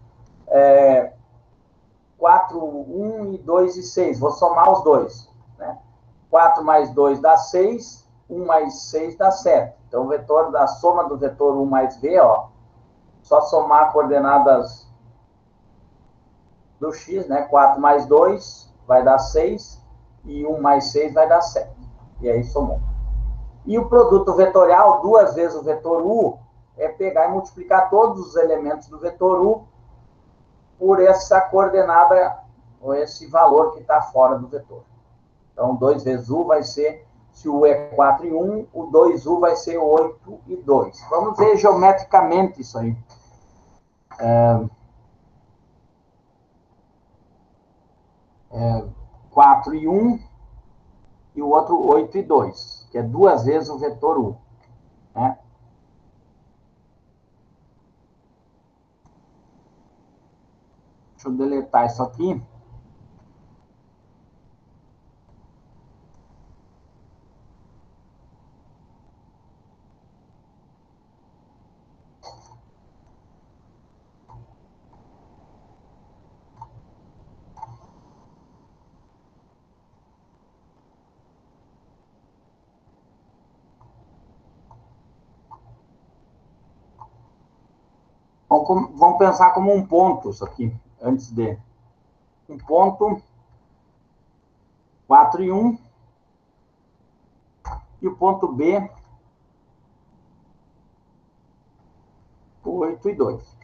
A: 4, 1 e 2 e 6. Vou somar os dois. Né? 4 mais 2 dá 6, 1 mais 6 dá 7. Então, o vetor da soma do vetor 1 mais b, ó, só somar coordenadas do x, né? 4 mais 2 vai dar 6 e 1 mais 6 vai dar 7. E aí somou. E o produto vetorial, duas vezes o vetor u, é pegar e multiplicar todos os elementos do vetor u por essa coordenada, ou esse valor que está fora do vetor. Então, 2 vezes u vai ser, se o u é 4 e 1, o 2u vai ser 8 e 2. Vamos ver geometricamente isso aí. 4 e 1, e o outro 8 e 2, que é duas vezes o vetor u. Né? Deixa eu deletar isso aqui. Vamos pensar como um ponto isso aqui, antes de... Um ponto, 4 e 1, e o ponto B, 8 e 2.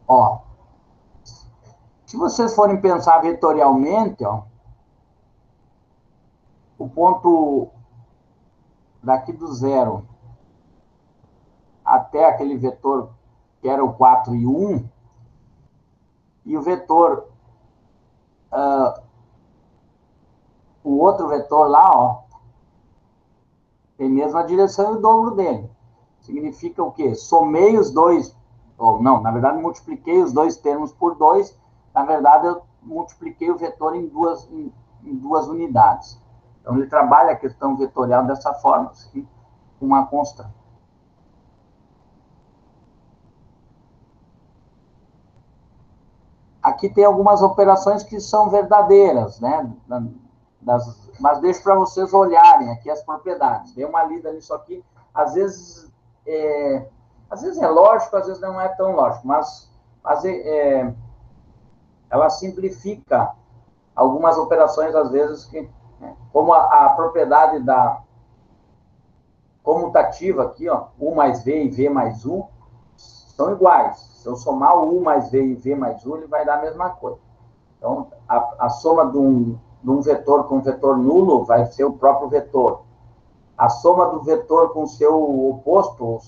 A: Ó, se vocês forem pensar vetorialmente, ó, o ponto daqui do 0 até aquele vetor que era o 4 e 1, e o vetor, o outro vetor lá, ó, tem a mesma direção e o dobro dele. Significa o quê? Somei os dois, ou não, na verdade, multipliquei os dois termos por 2. Na verdade, eu multipliquei o vetor em duas unidades. Então, ele trabalha a questão vetorial dessa forma, assim, com uma constante. aqui tem algumas operações que são verdadeiras, né? Mas deixo para vocês olharem aqui as propriedades. Dê uma lida nisso aqui. Às vezes é lógico, às vezes não é tão lógico, mas ela simplifica algumas operações, às vezes, que, como a propriedade da comutativa aqui, ó, U mais V e V mais U, são iguais. Se eu somar o U mais V e V mais U, ele vai dar a mesma coisa. Então, a soma de um vetor com um vetor nulo vai ser o próprio vetor. A soma do vetor com o seu oposto,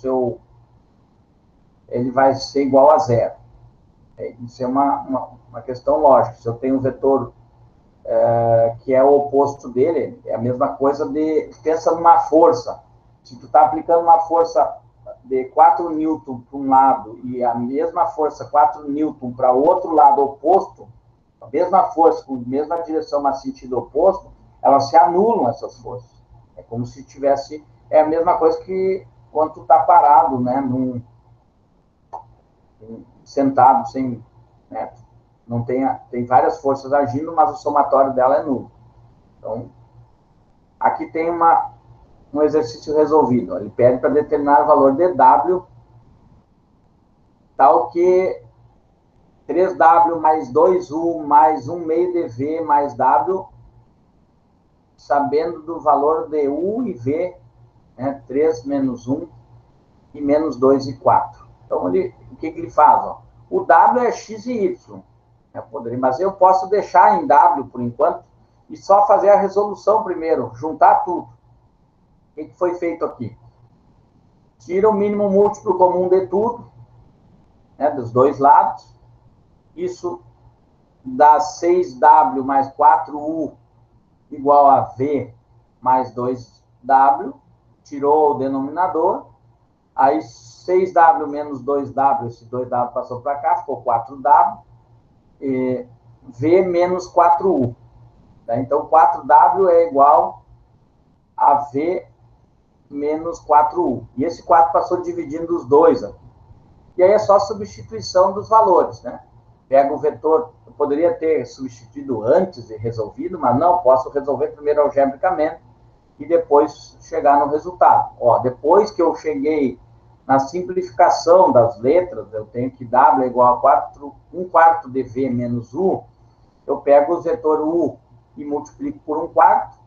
A: ele vai ser igual a zero. Isso é uma questão lógica. Se eu tenho um vetor que é o oposto dele, é a mesma coisa pensa numa força. Se tu está aplicando uma força de 4 newton para um lado e a mesma força 4 newton para o outro lado oposto, a mesma força com a mesma direção, mas sentido oposto, elas se anulam, essas forças. É como se tivesse... É a mesma coisa que quando tu está parado, né, sentado, sem... Né, não tem várias forças agindo, mas o somatório dela é nulo. Então, aqui tem um exercício resolvido. Ele pede para determinar o valor de W, tal que 3W mais 2U mais 1 meio de V mais W, sabendo do valor de U e V, né, 3 menos 1 e menos 2 e 4. Então, o que ele faz? Ó? O W é X e Y. Mas eu posso deixar em W, por enquanto, e só fazer a resolução primeiro, juntar tudo. O que foi feito aqui? Tira o mínimo múltiplo comum de tudo, né, dos dois lados. Isso dá 6W mais 4U igual a V mais 2W. Tirou o denominador. Aí 6W menos 2W, esse 2W passou para cá, ficou 4W. E V menos 4U. Tá? Então, 4W é igual a V menos 4U. E esse 4 passou dividindo os dois aqui. E aí é só substituição dos valores, né? Pega o vetor, eu poderia ter substituído antes e resolvido, mas não, posso resolver primeiro algebricamente e depois chegar no resultado. Ó, depois que eu cheguei na simplificação das letras, eu tenho que W é igual a 1 quarto de V menos U, eu pego o vetor U e multiplico por 1 quarto,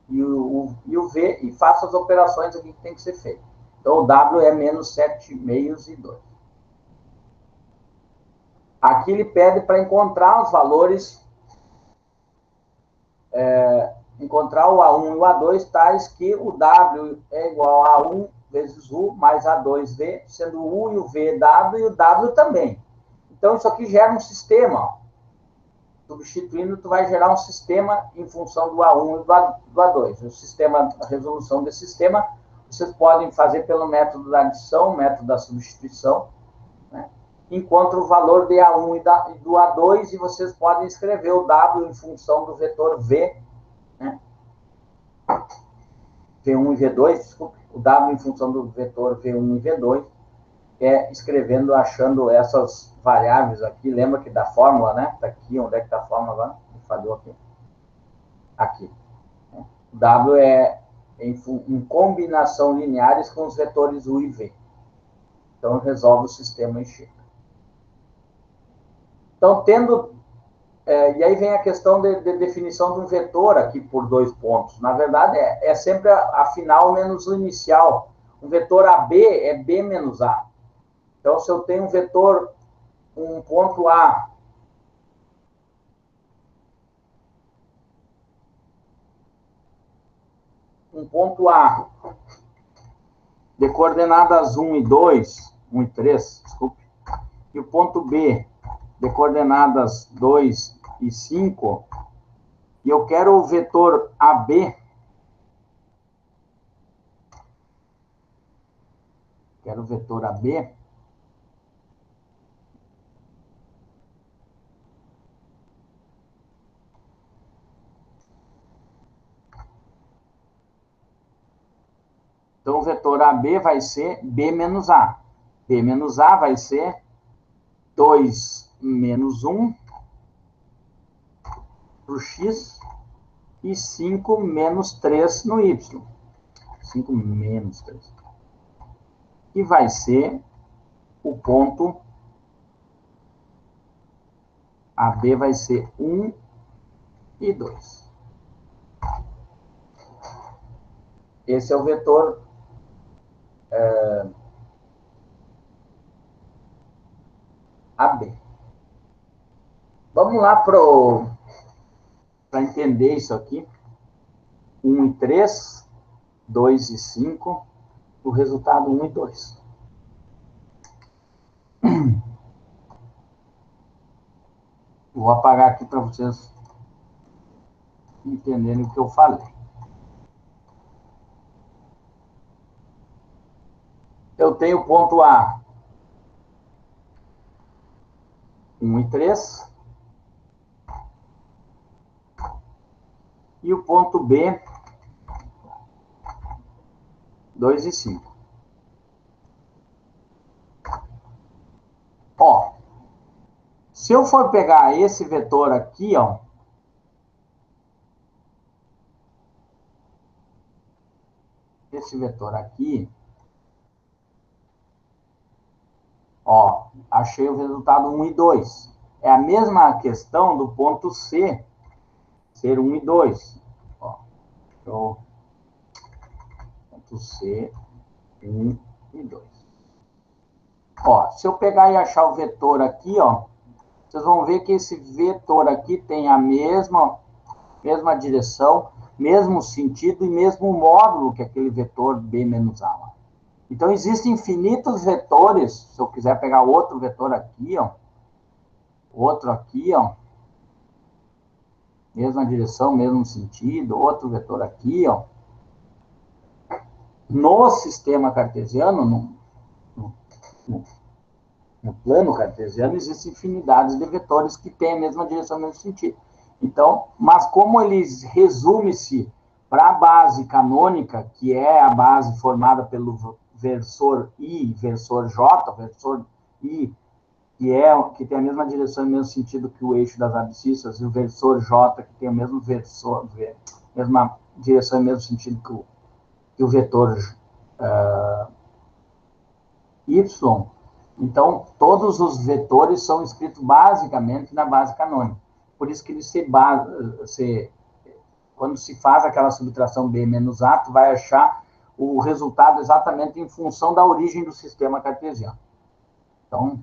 A: e o V, e faço as operações aqui que tem que ser feito. Então, o W é menos 7 meios e 2. Aqui ele pede para encontrar os valores, encontrar o A1 e o A2, tais que o W é igual a A1 vezes U mais A2V, sendo o U e o V W e o W também. Então, isso aqui gera um sistema. Ó. Substituindo, tu vai gerar um sistema em função do A1 e do A2. O sistema, a resolução desse sistema, vocês podem fazer pelo método da adição, método da substituição, né? Encontra o valor de A1 e do A2, e vocês podem escrever o W em função do vetor V, né? V1 e V2, desculpe, o W em função do vetor V1 e V2, escrevendo, achando essas variáveis aqui. Lembra que da fórmula, né? Está aqui, onde é que está a fórmula agora? Me falhou aqui. Aqui. O W é em combinação lineares com os vetores U e V. Então, resolve o sistema em X. Então, e aí vem a questão de definição de um vetor aqui por 2 pontos. Na verdade, é sempre a final menos o inicial. Um vetor AB é B menos A. Então, se eu tenho um vetor, um ponto A, de coordenadas 1 e 2, 1 e 3, desculpe, e o ponto B, de coordenadas 2 e 5, e eu quero o vetor AB, então o vetor AB vai ser B menos A. B menos A vai ser 2 menos 1 para o x e 5 menos 3 no y. 5 menos 3. Que vai ser o ponto AB vai ser 1 e 2. Esse é o vetor AB. Vamos lá para entender isso aqui. 1 e 3, 2 e 5, o resultado 1 e 2. Vou apagar aqui para vocês entenderem o que eu falei. Eu tenho o ponto A, 1 e 3, e o ponto B, 2 e 5. Ó, se eu for pegar esse vetor aqui, ó, esse vetor aqui, ó, achei o resultado 1 e 2. É a mesma questão do ponto C ser 1 e 2. Ó, ponto C, 1 e 2. Ó, se eu pegar e achar o vetor aqui, ó, vocês vão ver que esse vetor aqui tem a mesma direção, mesmo sentido e mesmo módulo que aquele vetor B menos A. Então, existem infinitos vetores. Se eu quiser pegar outro vetor aqui, ó, outro aqui, ó, mesma direção, mesmo sentido, outro vetor aqui, ó. No sistema cartesiano, no plano cartesiano, existem infinidades de vetores que têm a mesma direção, o mesmo sentido. Então, mas como eles resumem-se para a base canônica, que é a base formada pelo versor I, versor J, versor I, que tem a mesma direção e o mesmo sentido que o eixo das abscissas, e o versor J, que tem o mesmo mesma direção e mesmo sentido que o vetor Y. Então, todos os vetores são escritos basicamente na base canônica. Por isso que eles quando se faz aquela subtração B menos A, tu vai achar o resultado exatamente em função da origem do sistema cartesiano. Então,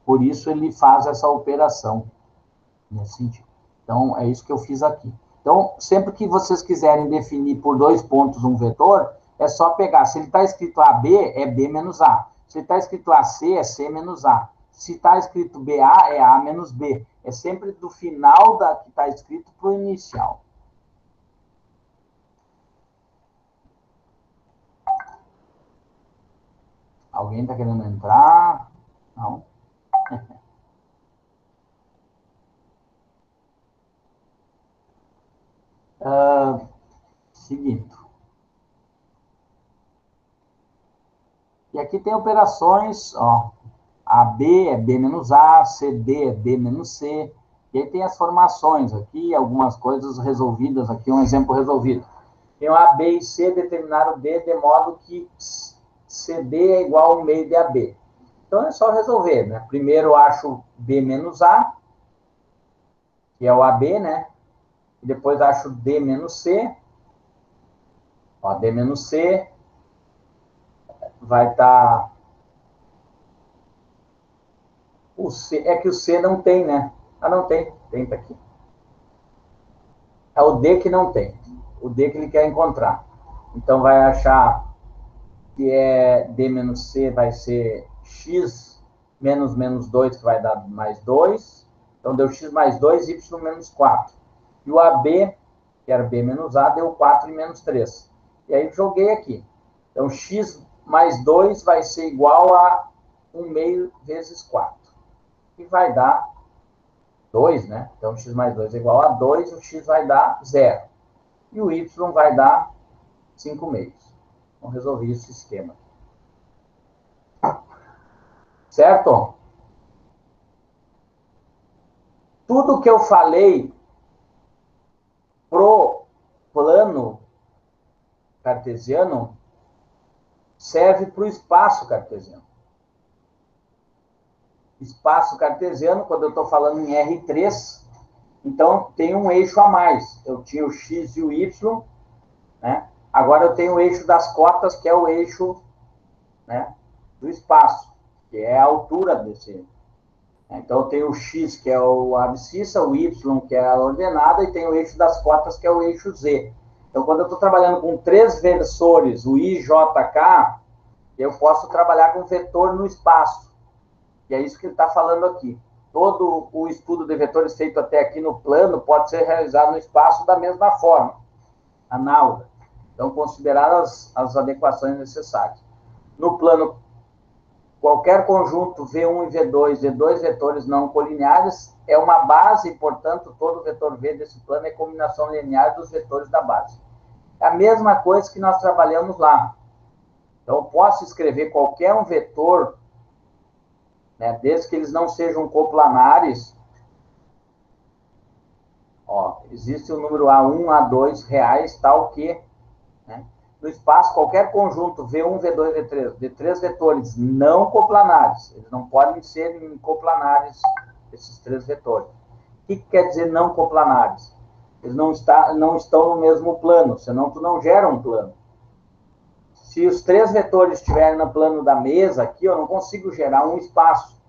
A: por isso ele faz essa operação nesse sentido. Então, é isso que eu fiz aqui. Então, sempre que vocês quiserem definir por 2 pontos um vetor, é só pegar. Se ele está escrito AB, é B menos A. Se está escrito AC, é C menos A. Se está escrito BA, é A menos B. É sempre do final da que está escrito para o inicial. Alguém está querendo entrar? Não? Seguinte. E aqui tem operações, ó. AB é B menos A, CD é B menos C. E aí tem as formações aqui, algumas coisas resolvidas aqui, um exemplo resolvido. Tem o A, B e C, determinar o B de modo que CD é igual ao meio de AB. Então é só resolver, né? Primeiro eu acho B menos A, que é o AB, né? E depois acho D menos C. Ó, D menos C vai estar... O C, é que o C não tem, né? Ah, não tem. Tem, tá aqui. É o D que não tem. O D que ele quer encontrar. Então, vai achar que é D menos C vai ser X menos menos 2, que vai dar mais 2. Então, deu X mais 2, Y menos 4. E o AB, que era B menos A, deu 4 e menos 3. E aí, joguei aqui. Então, X mais 2 vai ser igual a 1 meio vezes 4. E vai dar 2, né? Então, x mais 2 é igual a 2, o x vai dar 0. E o y vai dar 5 meios. Então, resolvi esse sistema. Certo? Tudo que eu falei pro plano cartesiano serve para o espaço cartesiano. Espaço cartesiano, quando eu estou falando em R3, então tem um eixo a mais. Eu tinha o X e o Y, né? Agora eu tenho o eixo das cotas, que é o eixo, né, do espaço, que é a altura desse. Então eu tenho o X, que é a abscissa, o Y, que é a ordenada, e tem o eixo das cotas, que é o eixo Z. Então, quando eu estou trabalhando com 3 versores, o I, J, K, eu posso trabalhar com vetor no espaço. E é isso que ele está falando aqui. Todo o estudo de vetores feito até aqui no plano pode ser realizado no espaço da mesma forma, análoga. Então, considerar as adequações necessárias. No plano, qualquer conjunto V1 e V2 de dois vetores não colineares é uma base, e, portanto, todo vetor V desse plano é combinação linear dos vetores da base. É a mesma coisa que nós trabalhamos lá. Então, eu posso escrever qualquer um vetor, né, desde que eles não sejam coplanares. Ó, existe o número A1, A2 reais, tal que, né, no espaço, qualquer conjunto V1, V2, V3, de 3 vetores não coplanares, eles não podem ser coplanares, esses 3 vetores. O que quer dizer não coplanares? Eles não estão no mesmo plano, senão tu não gera um plano. Se os 3 vetores estiverem no plano da mesa aqui, eu não consigo gerar um espaço.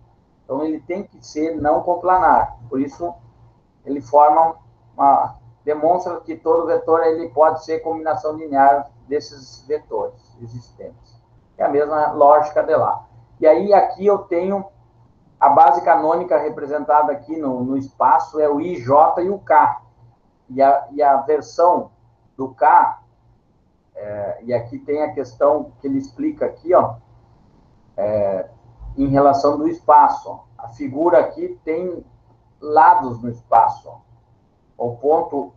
A: Então, ele tem que ser não coplanar. Por isso, ele demonstra que todo vetor ele pode ser combinação linear desses vetores existentes. É a mesma lógica de lá. E aí, aqui eu tenho a base canônica representada aqui no espaço, é o I, J e o K. E a versão do K, e aqui tem a questão que ele explica aqui, ó, em relação do espaço. Ó. A figura aqui tem lados no espaço. Ó. O ponto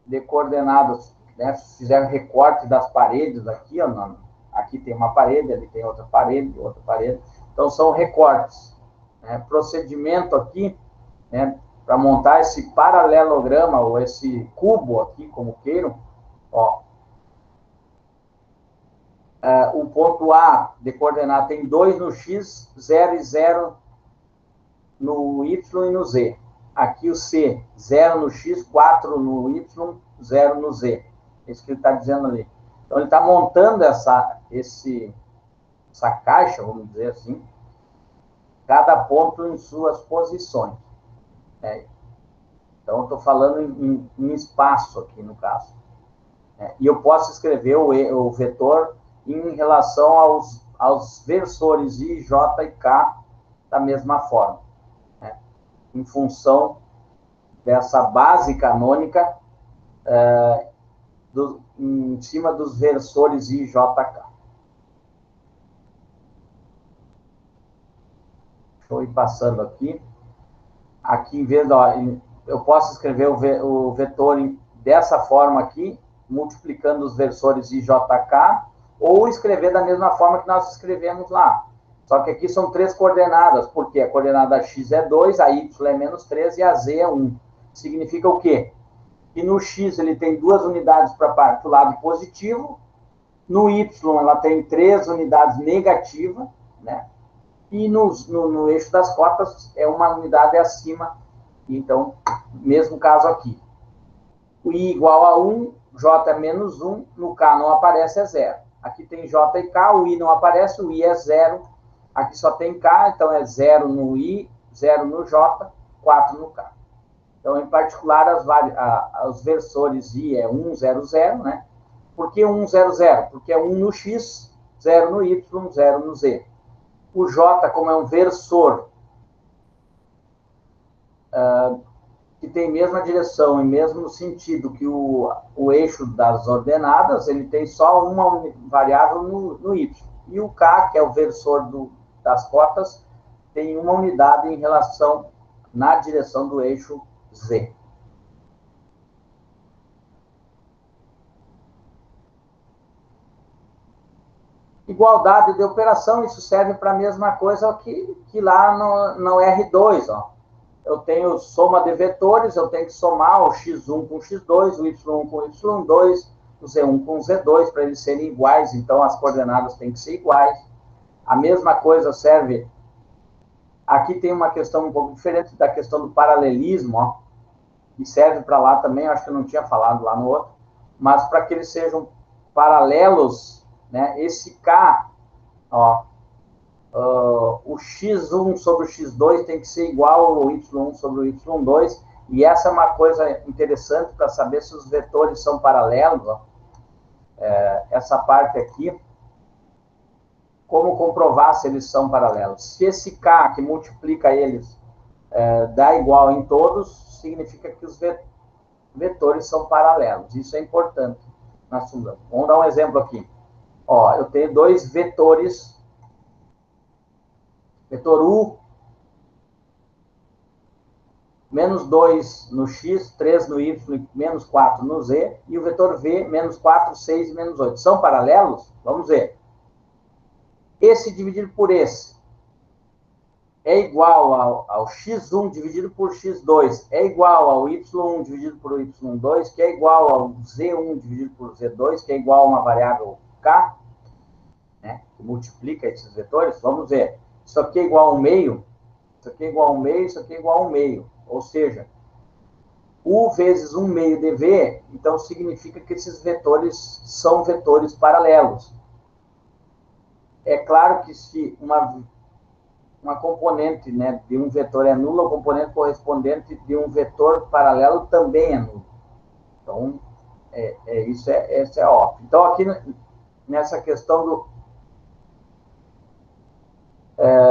A: de coordenadas, né, se fizer recorte das paredes aqui, ó, aqui tem uma parede, ali tem outra parede, outra parede. Então, são recortes. Né? Procedimento aqui, né, para montar esse paralelograma, ou esse cubo aqui, como queiram, ó, o ponto A de coordenada tem 2 no X, 0 e 0 no Y e no Z. Aqui o C, 0 no X, 4 no Y, 0 no Z. É isso que ele está dizendo ali. Então, ele está montando essa caixa, vamos dizer assim, cada ponto em suas posições. Né? Então, eu estou falando em espaço aqui, no caso. E eu posso escrever o vetor em relação aos versores I, J e K da mesma forma, né? Em função dessa base canônica em cima dos versores I, J, K. Deixa eu ir passando aqui. Aqui, em vez eu posso escrever o vetor dessa forma aqui, multiplicando os versores I, J, K, ou escrever da mesma forma que nós escrevemos lá. Só que aqui são 3 coordenadas, porque a coordenada X é 2, a Y é menos 3 e a Z é 1. Significa o quê? Que no X ele tem 2 unidades para o lado positivo, no Y ela tem 3 unidades negativas, né? E no eixo das cotas é uma unidade acima. Então, mesmo caso aqui. O I igual a 1, J é menos 1, no K não aparece, é 0. Aqui tem J e K, o I não aparece, o I é 0. Aqui só tem K, então é 0 no I, 0 no J, 4 no K. Então, em particular, os versores I é 1, 0, 0, né? Por que 1, 0, 0? Porque é 1 no X, 0 no Y, 0 no Z. O J, como é um versor que tem mesma direção e mesmo sentido que o eixo das ordenadas, ele tem só uma variável no Y. E o K, que é o versor das cotas, tem uma unidade em relação na direção do eixo Z. Igualdade de operação, isso serve para a mesma coisa que lá no R2. Ó. eu tenho soma de vetores, eu tenho que somar o x1 com o x2, o y1 com o y2, o z1 com o z2, para eles serem iguais, então as coordenadas têm que ser iguais. A mesma coisa serve... Aqui tem uma questão um pouco diferente da questão do paralelismo, ó, que serve para lá também, eu acho que eu não tinha falado lá no outro, mas para que eles sejam paralelos, né, esse K, ó, o x1 sobre o x2 tem que ser igual ao y1 sobre o y2, e essa é uma coisa interessante para saber se os vetores são paralelos, ó. Essa parte aqui, como comprovar se eles são paralelos. Se esse K que multiplica eles dá igual em todos, significa que os vetores são paralelos. Isso é importante na súmula. Vamos dar um exemplo aqui. Ó, eu tenho dois vetores, vetor U, menos 2 no X, 3 no Y, menos 4 no Z, e o vetor V, menos 4, 6 e menos 8. São paralelos? Vamos ver. Esse dividido por esse é igual ao x1 dividido por x2, é igual ao y1 dividido por y2, que é igual ao z1 dividido por z2, que é igual a uma variável k, né, que multiplica esses vetores. Vamos ver. Isso aqui é igual a 1 meio, isso aqui é igual a 1 meio, isso aqui é igual a 1 meio. Ou seja, U vezes 1 meio de V, então significa que esses vetores são vetores paralelos. É claro que se uma componente, né, de um vetor é nula, o componente correspondente de um vetor paralelo também é nulo. Então, isso é óbvio. Então, aqui nessa questão do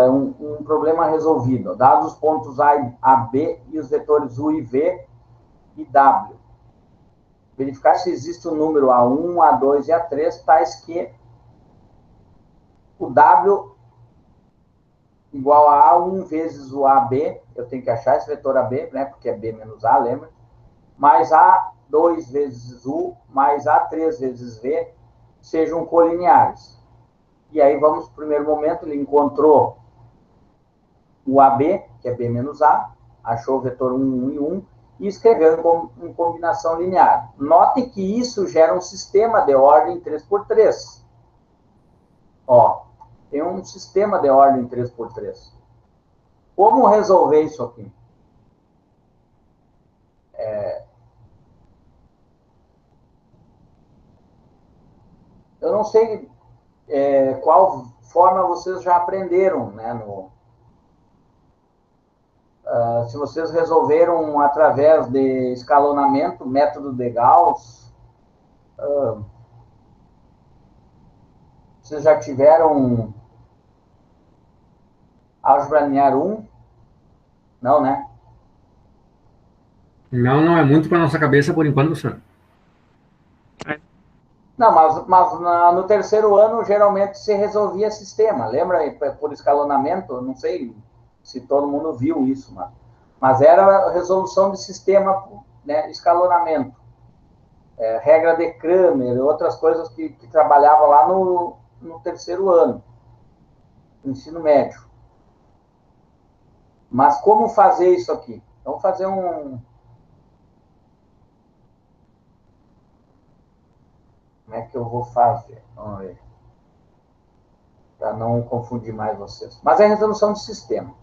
A: um problema resolvido. Dados os pontos A, B e os vetores U e V e W. Verificar se existe o número A1, A2 e A3, tais que o W igual a A1 vezes o AB, eu tenho que achar esse vetor AB, né, porque é B menos A, lembra? Mais A2 vezes U, mais A3 vezes V, sejam colineares. E aí vamos, no primeiro momento, ele encontrou o AB, que é B menos A, achou o vetor 1, 1 e 1, e escreveu em combinação linear. Notem que isso gera um sistema de ordem 3x3. Ó, tem um sistema de ordem 3x3. Como resolver isso aqui? Eu não sei qual forma vocês já aprenderam, né? Se vocês resolveram através de escalonamento, método de Gauss, vocês já tiveram álgebra linear 1? Não, né?
B: Não é muito para nossa cabeça por enquanto, professor.
A: Não, mas no terceiro ano, geralmente, se resolvia sistema. Lembra? Por escalonamento, não sei se todo mundo viu isso, mas era resolução de sistema, né, escalonamento. Regra de Cramer, outras coisas que trabalhava lá no terceiro ano, no ensino médio. Mas como fazer isso aqui? Vamos fazer um... Como é que eu vou fazer? Vamos ver. Para não confundir mais vocês. Mas é resolução de sistema.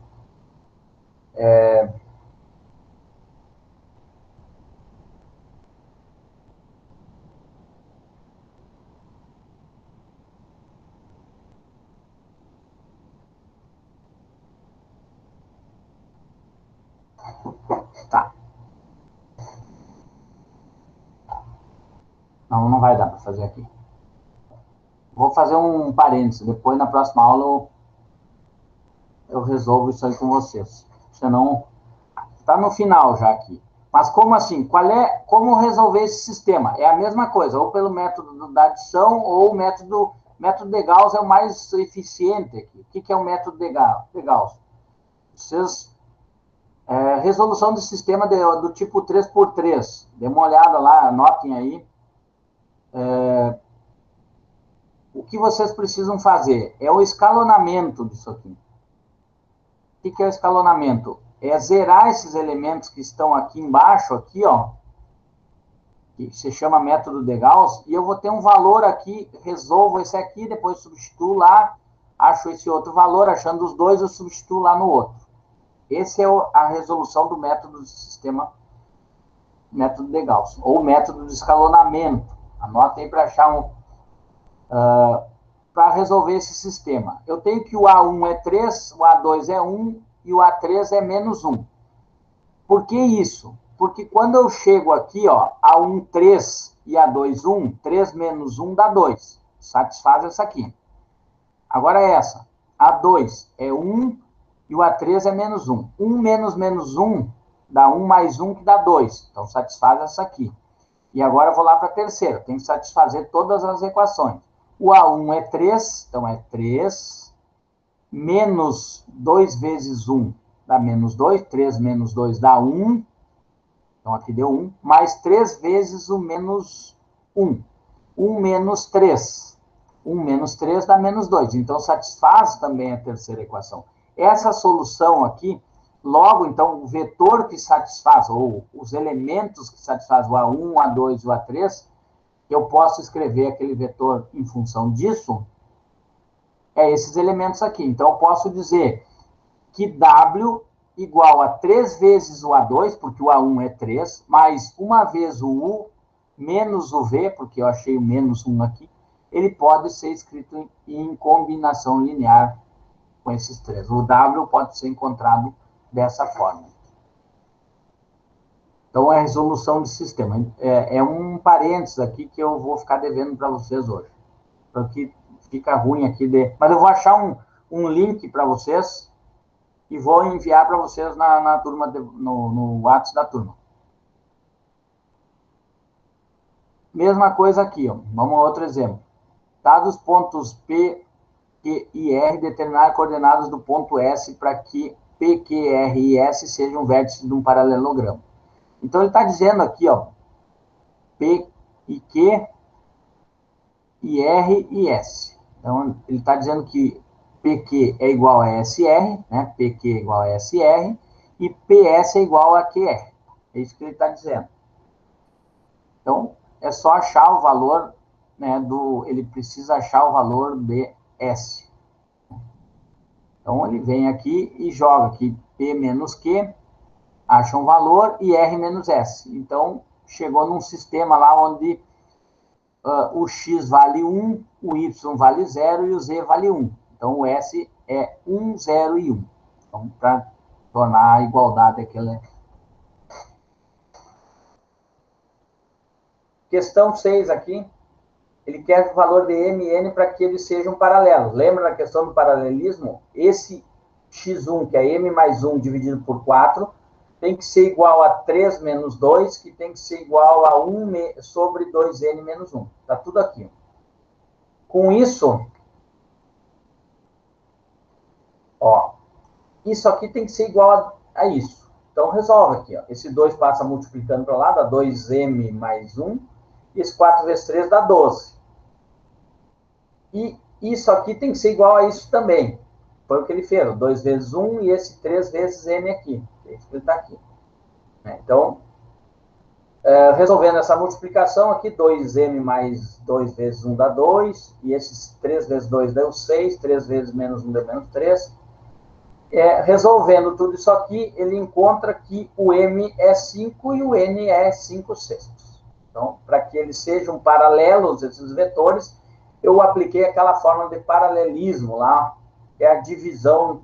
A: Tá. Não vai dar para fazer aqui. Vou fazer um parênteses. Depois, na próxima aula, eu resolvo isso aí com vocês. Senão, está no final já aqui. Mas como assim? Como resolver esse sistema? É a mesma coisa, ou pelo método da adição, ou o método de Gauss é o mais eficiente aqui. O que é o método de Gauss? Resolução de sistema do tipo 3x3. Dê uma olhada lá, anotem aí. O que vocês precisam fazer é o escalonamento disso aqui. O que é o escalonamento? é zerar esses elementos que estão aqui embaixo, aqui, ó, que se chama método de Gauss, e eu vou ter um valor aqui, resolvo esse aqui, depois substituo lá, acho esse outro valor, achando os dois, eu substituo lá no outro. Esse é a resolução do método do sistema, método de Gauss, ou método de escalonamento. Anotem para achar para resolver esse sistema. Eu tenho que o A1 é 3, o A2 é 1 e o A3 é menos 1. Por que isso? Porque quando eu chego aqui, ó, A1, 3 e A2, 1, 3 menos 1 dá 2. Satisfaz essa aqui. Agora essa. A2 é 1 e o A3 é menos 1. 1 menos menos 1 dá 1 mais 1 que dá 2. Então, satisfaz essa aqui. E agora eu vou lá para a terceira. Tem que satisfazer todas as equações. O A1 é 3, então é 3, menos 2 vezes 1 dá menos 2, 3 menos 2 dá 1, então aqui deu 1, mais 3 vezes o menos 1, 1 menos 3, 1 menos 3 dá menos 2, então satisfaz também a terceira equação. Essa solução aqui, logo, então, o vetor que satisfaz, ou os elementos que satisfaz o A1, o A2 e o A3, eu posso escrever aquele vetor em função disso, é esses elementos aqui. Então, eu posso dizer que W igual a 3 vezes o A2, porque o A1 é 3, mais uma vez o U, menos o V, porque eu achei o menos 1 aqui, ele pode ser escrito em combinação linear com esses três. O W pode ser encontrado dessa forma. Então, a resolução de sistema. É um parênteses aqui que eu vou ficar devendo para vocês hoje. Porque fica ruim aqui. Mas eu vou achar um link para vocês e vou enviar para vocês na turma, no WhatsApp da turma. Mesma coisa aqui, ó. Vamos a outro exemplo. Dados pontos P, Q e R, determinar coordenadas do ponto S para que P, Q, R e S sejam vértices de um paralelogramo. Então, ele está dizendo aqui, ó, P e Q e R e S. Então, ele está dizendo que PQ é igual a SR, né? PQ é igual a SR, e PS é igual a QR. É isso que ele está dizendo. Então, é só achar o valor, né, ele precisa achar o valor de S. Então, ele vem aqui e joga aqui P menos Q, acha um valor, e R menos S. Então, chegou num sistema lá onde o X vale 1, o Y vale 0 e o Z vale 1. Então, o S é 1, 0 e 1. Então, para tornar a igualdade aquela. Questão 6 aqui. Ele quer o valor de M e N para que eles sejam paralelos. Lembra na questão do paralelismo? Esse X1, que é M mais 1 dividido por 4, tem que ser igual a 3 menos 2, que tem que ser igual a 1 sobre 2N menos 1. Está tudo aqui. Com isso, ó, isso aqui tem que ser igual a isso. Então, resolve aqui. Ó. Esse 2 passa multiplicando para lá, dá 2M mais 1. E esse 4 vezes 3 dá 12. E isso aqui tem que ser igual a isso também. Foi o que ele fez. 2 vezes 1 e esse 3 vezes M aqui. É isso que ele está aqui. Então, resolvendo essa multiplicação aqui, 2M mais 2 vezes 1 dá 2. E esses 3 vezes 2 deu 6. 3 vezes menos 1 deu menos 3. Resolvendo tudo isso aqui, ele encontra que o M é 5 e o N é 5 sextos. Então, para que eles sejam paralelos, esses vetores, eu apliquei aquela fórmula de paralelismo lá, que é a divisão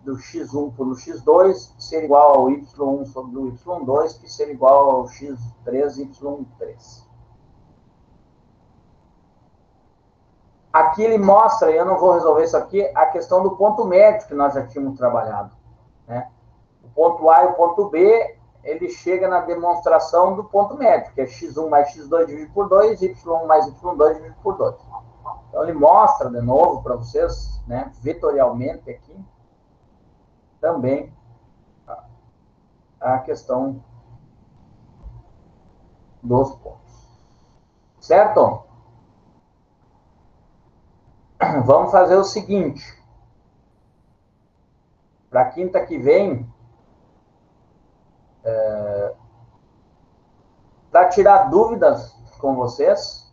A: do x1 por x2, ser igual ao y1 sobre o y2, que ser igual ao x3, y3. Aqui ele mostra, e eu não vou resolver isso aqui, a questão do ponto médio que nós já tínhamos trabalhado. Né? O ponto A e o ponto B, ele chega na demonstração do ponto médio, que é x1 mais x2 dividido por 2, y1 mais y2 dividido por 2. Então, ele mostra de novo para vocês, né, vetorialmente aqui, também a questão dos pontos. Certo? Vamos fazer o seguinte. para quinta que vem, para tirar dúvidas com vocês.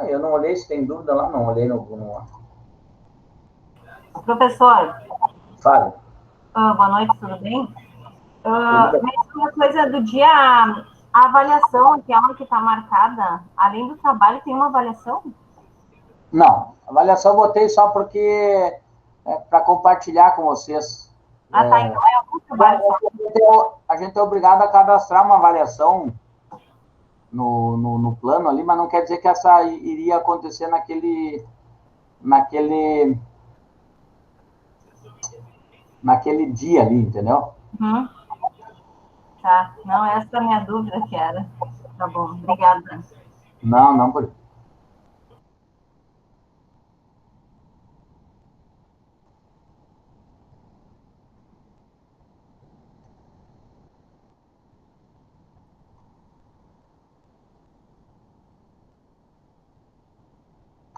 A: Eu não olhei se tem dúvida lá, não olhei no...
C: Professor.
A: Fale.
C: Boa noite, tudo bem? Uma coisa do dia, a avaliação, aquela que está marcada, além do trabalho, tem uma avaliação?
A: Não, avaliação eu botei só porque para compartilhar com vocês.
C: Tá, então é algum trabalho só.
A: A gente é obrigado a cadastrar uma avaliação no plano ali, mas não quer dizer que essa iria acontecer naquele dia ali, entendeu?
C: Uhum. Tá, não, essa é a minha dúvida que era. Tá bom, obrigada.
A: Não, por isso.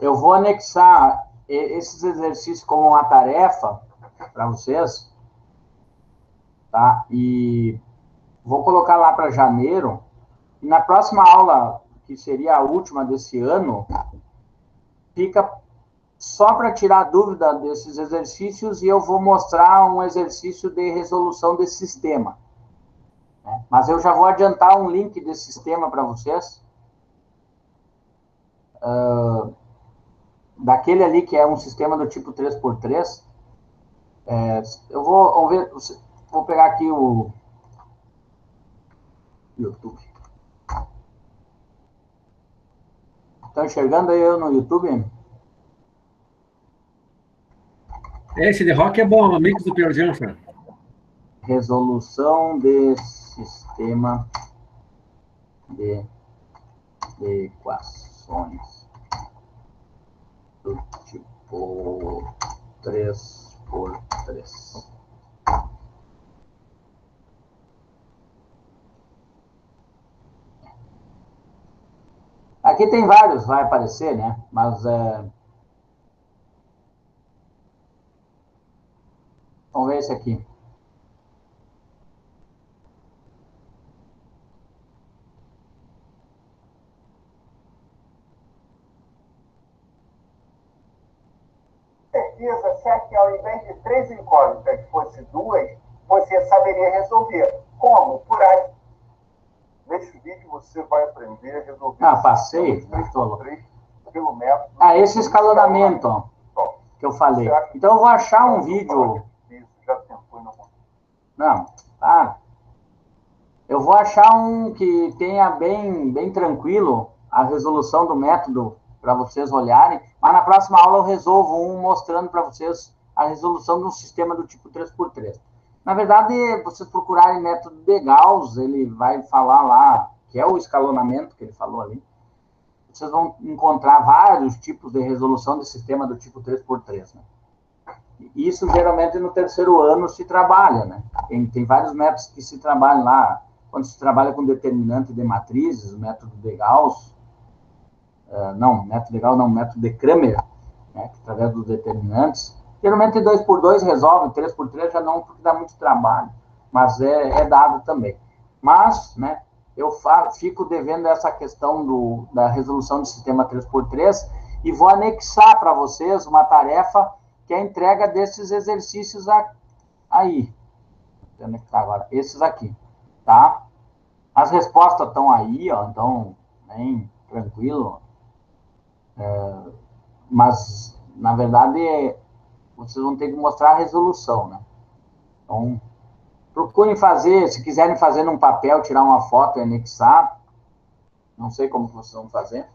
A: Eu vou anexar esses exercícios como uma tarefa para vocês, tá? E vou colocar lá para janeiro. E na próxima aula, que seria a última desse ano, fica só para tirar dúvida desses exercícios e eu vou mostrar um exercício de resolução desse sistema. Né? Mas eu já vou adiantar um link desse sistema para vocês. Daquele ali que é um sistema do tipo 3x3. Eu vou pegar aqui o YouTube. Estão enxergando aí eu no YouTube?
B: Esse de rock é bom, o mix do Pearl Jam, cara.
A: Resolução de sistema de equações do tipo 3x3. Aqui tem vários, vai aparecer, né? Mas vamos ver esse aqui.
D: Certeza se aqui, ao invés de 3 incógnitas fosse 2, você saberia resolver. Como? Por aí. Neste vídeo você vai aprender a resolver...
A: Passei.
D: 3x3 pelo método...
A: Esse escalonamento, ó, que eu falei. Então eu vou achar um vídeo...
D: Já tentou, não?
A: Não, tá. Eu vou achar um que tenha bem tranquilo a resolução do método para vocês olharem, mas na próxima aula eu resolvo um mostrando para vocês a resolução de um sistema do tipo 3x3. Na verdade, vocês procurarem método de Gauss, ele vai falar lá, que é o escalonamento que ele falou ali, vocês vão encontrar vários tipos de resolução de sistema do tipo 3x3, né? Isso geralmente no terceiro ano se trabalha, né? Tem vários métodos que se trabalham lá, quando se trabalha com determinante de matrizes, o método de Gauss, método de Cramer, né, que através dos determinantes, geralmente 2x2 resolve, 3x3 já não, porque dá muito trabalho, mas é dado também. Mas, né, eu fico devendo essa questão da resolução do sistema 3x3 e vou anexar para vocês uma tarefa que é a entrega desses exercícios aí. Onde é que tá agora? Esses aqui, tá? As respostas estão aí, ó, então, bem tranquilo. Mas, na verdade, vocês vão ter que mostrar a resolução, né? Então, procurem fazer, se quiserem fazer num papel, tirar uma foto e anexar, não sei como vocês vão fazer,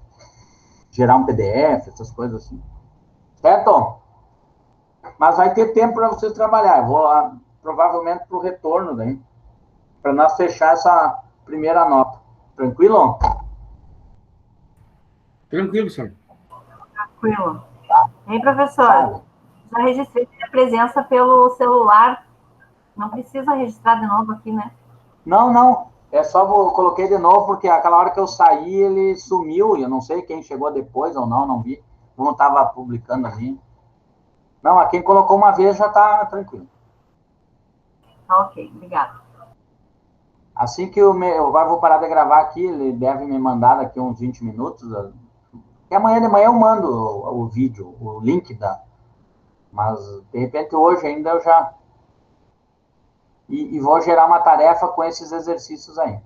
A: gerar um PDF, essas coisas assim. Certo? Mas vai ter tempo para vocês trabalhar. Eu vou, provavelmente, para o retorno, né? Para nós fechar essa primeira nota. Tranquilo?
B: Tranquilo, senhor.
C: Tranquilo. E aí, professor, já registrei a presença pelo celular. Não precisa registrar de novo aqui, né?
A: Não. É só coloquei de novo, porque aquela hora que eu saí, ele sumiu. E eu não sei quem chegou depois ou não vi. Como estava publicando ali. Não, a quem colocou uma vez já está tranquilo.
C: Ok, obrigada.
A: Assim que eu agora vou parar de gravar aqui, ele deve me mandar daqui uns 20 minutos. E amanhã de manhã eu mando o vídeo, o link da. Mas, de repente, hoje ainda eu já. E vou gerar uma tarefa com esses exercícios aí.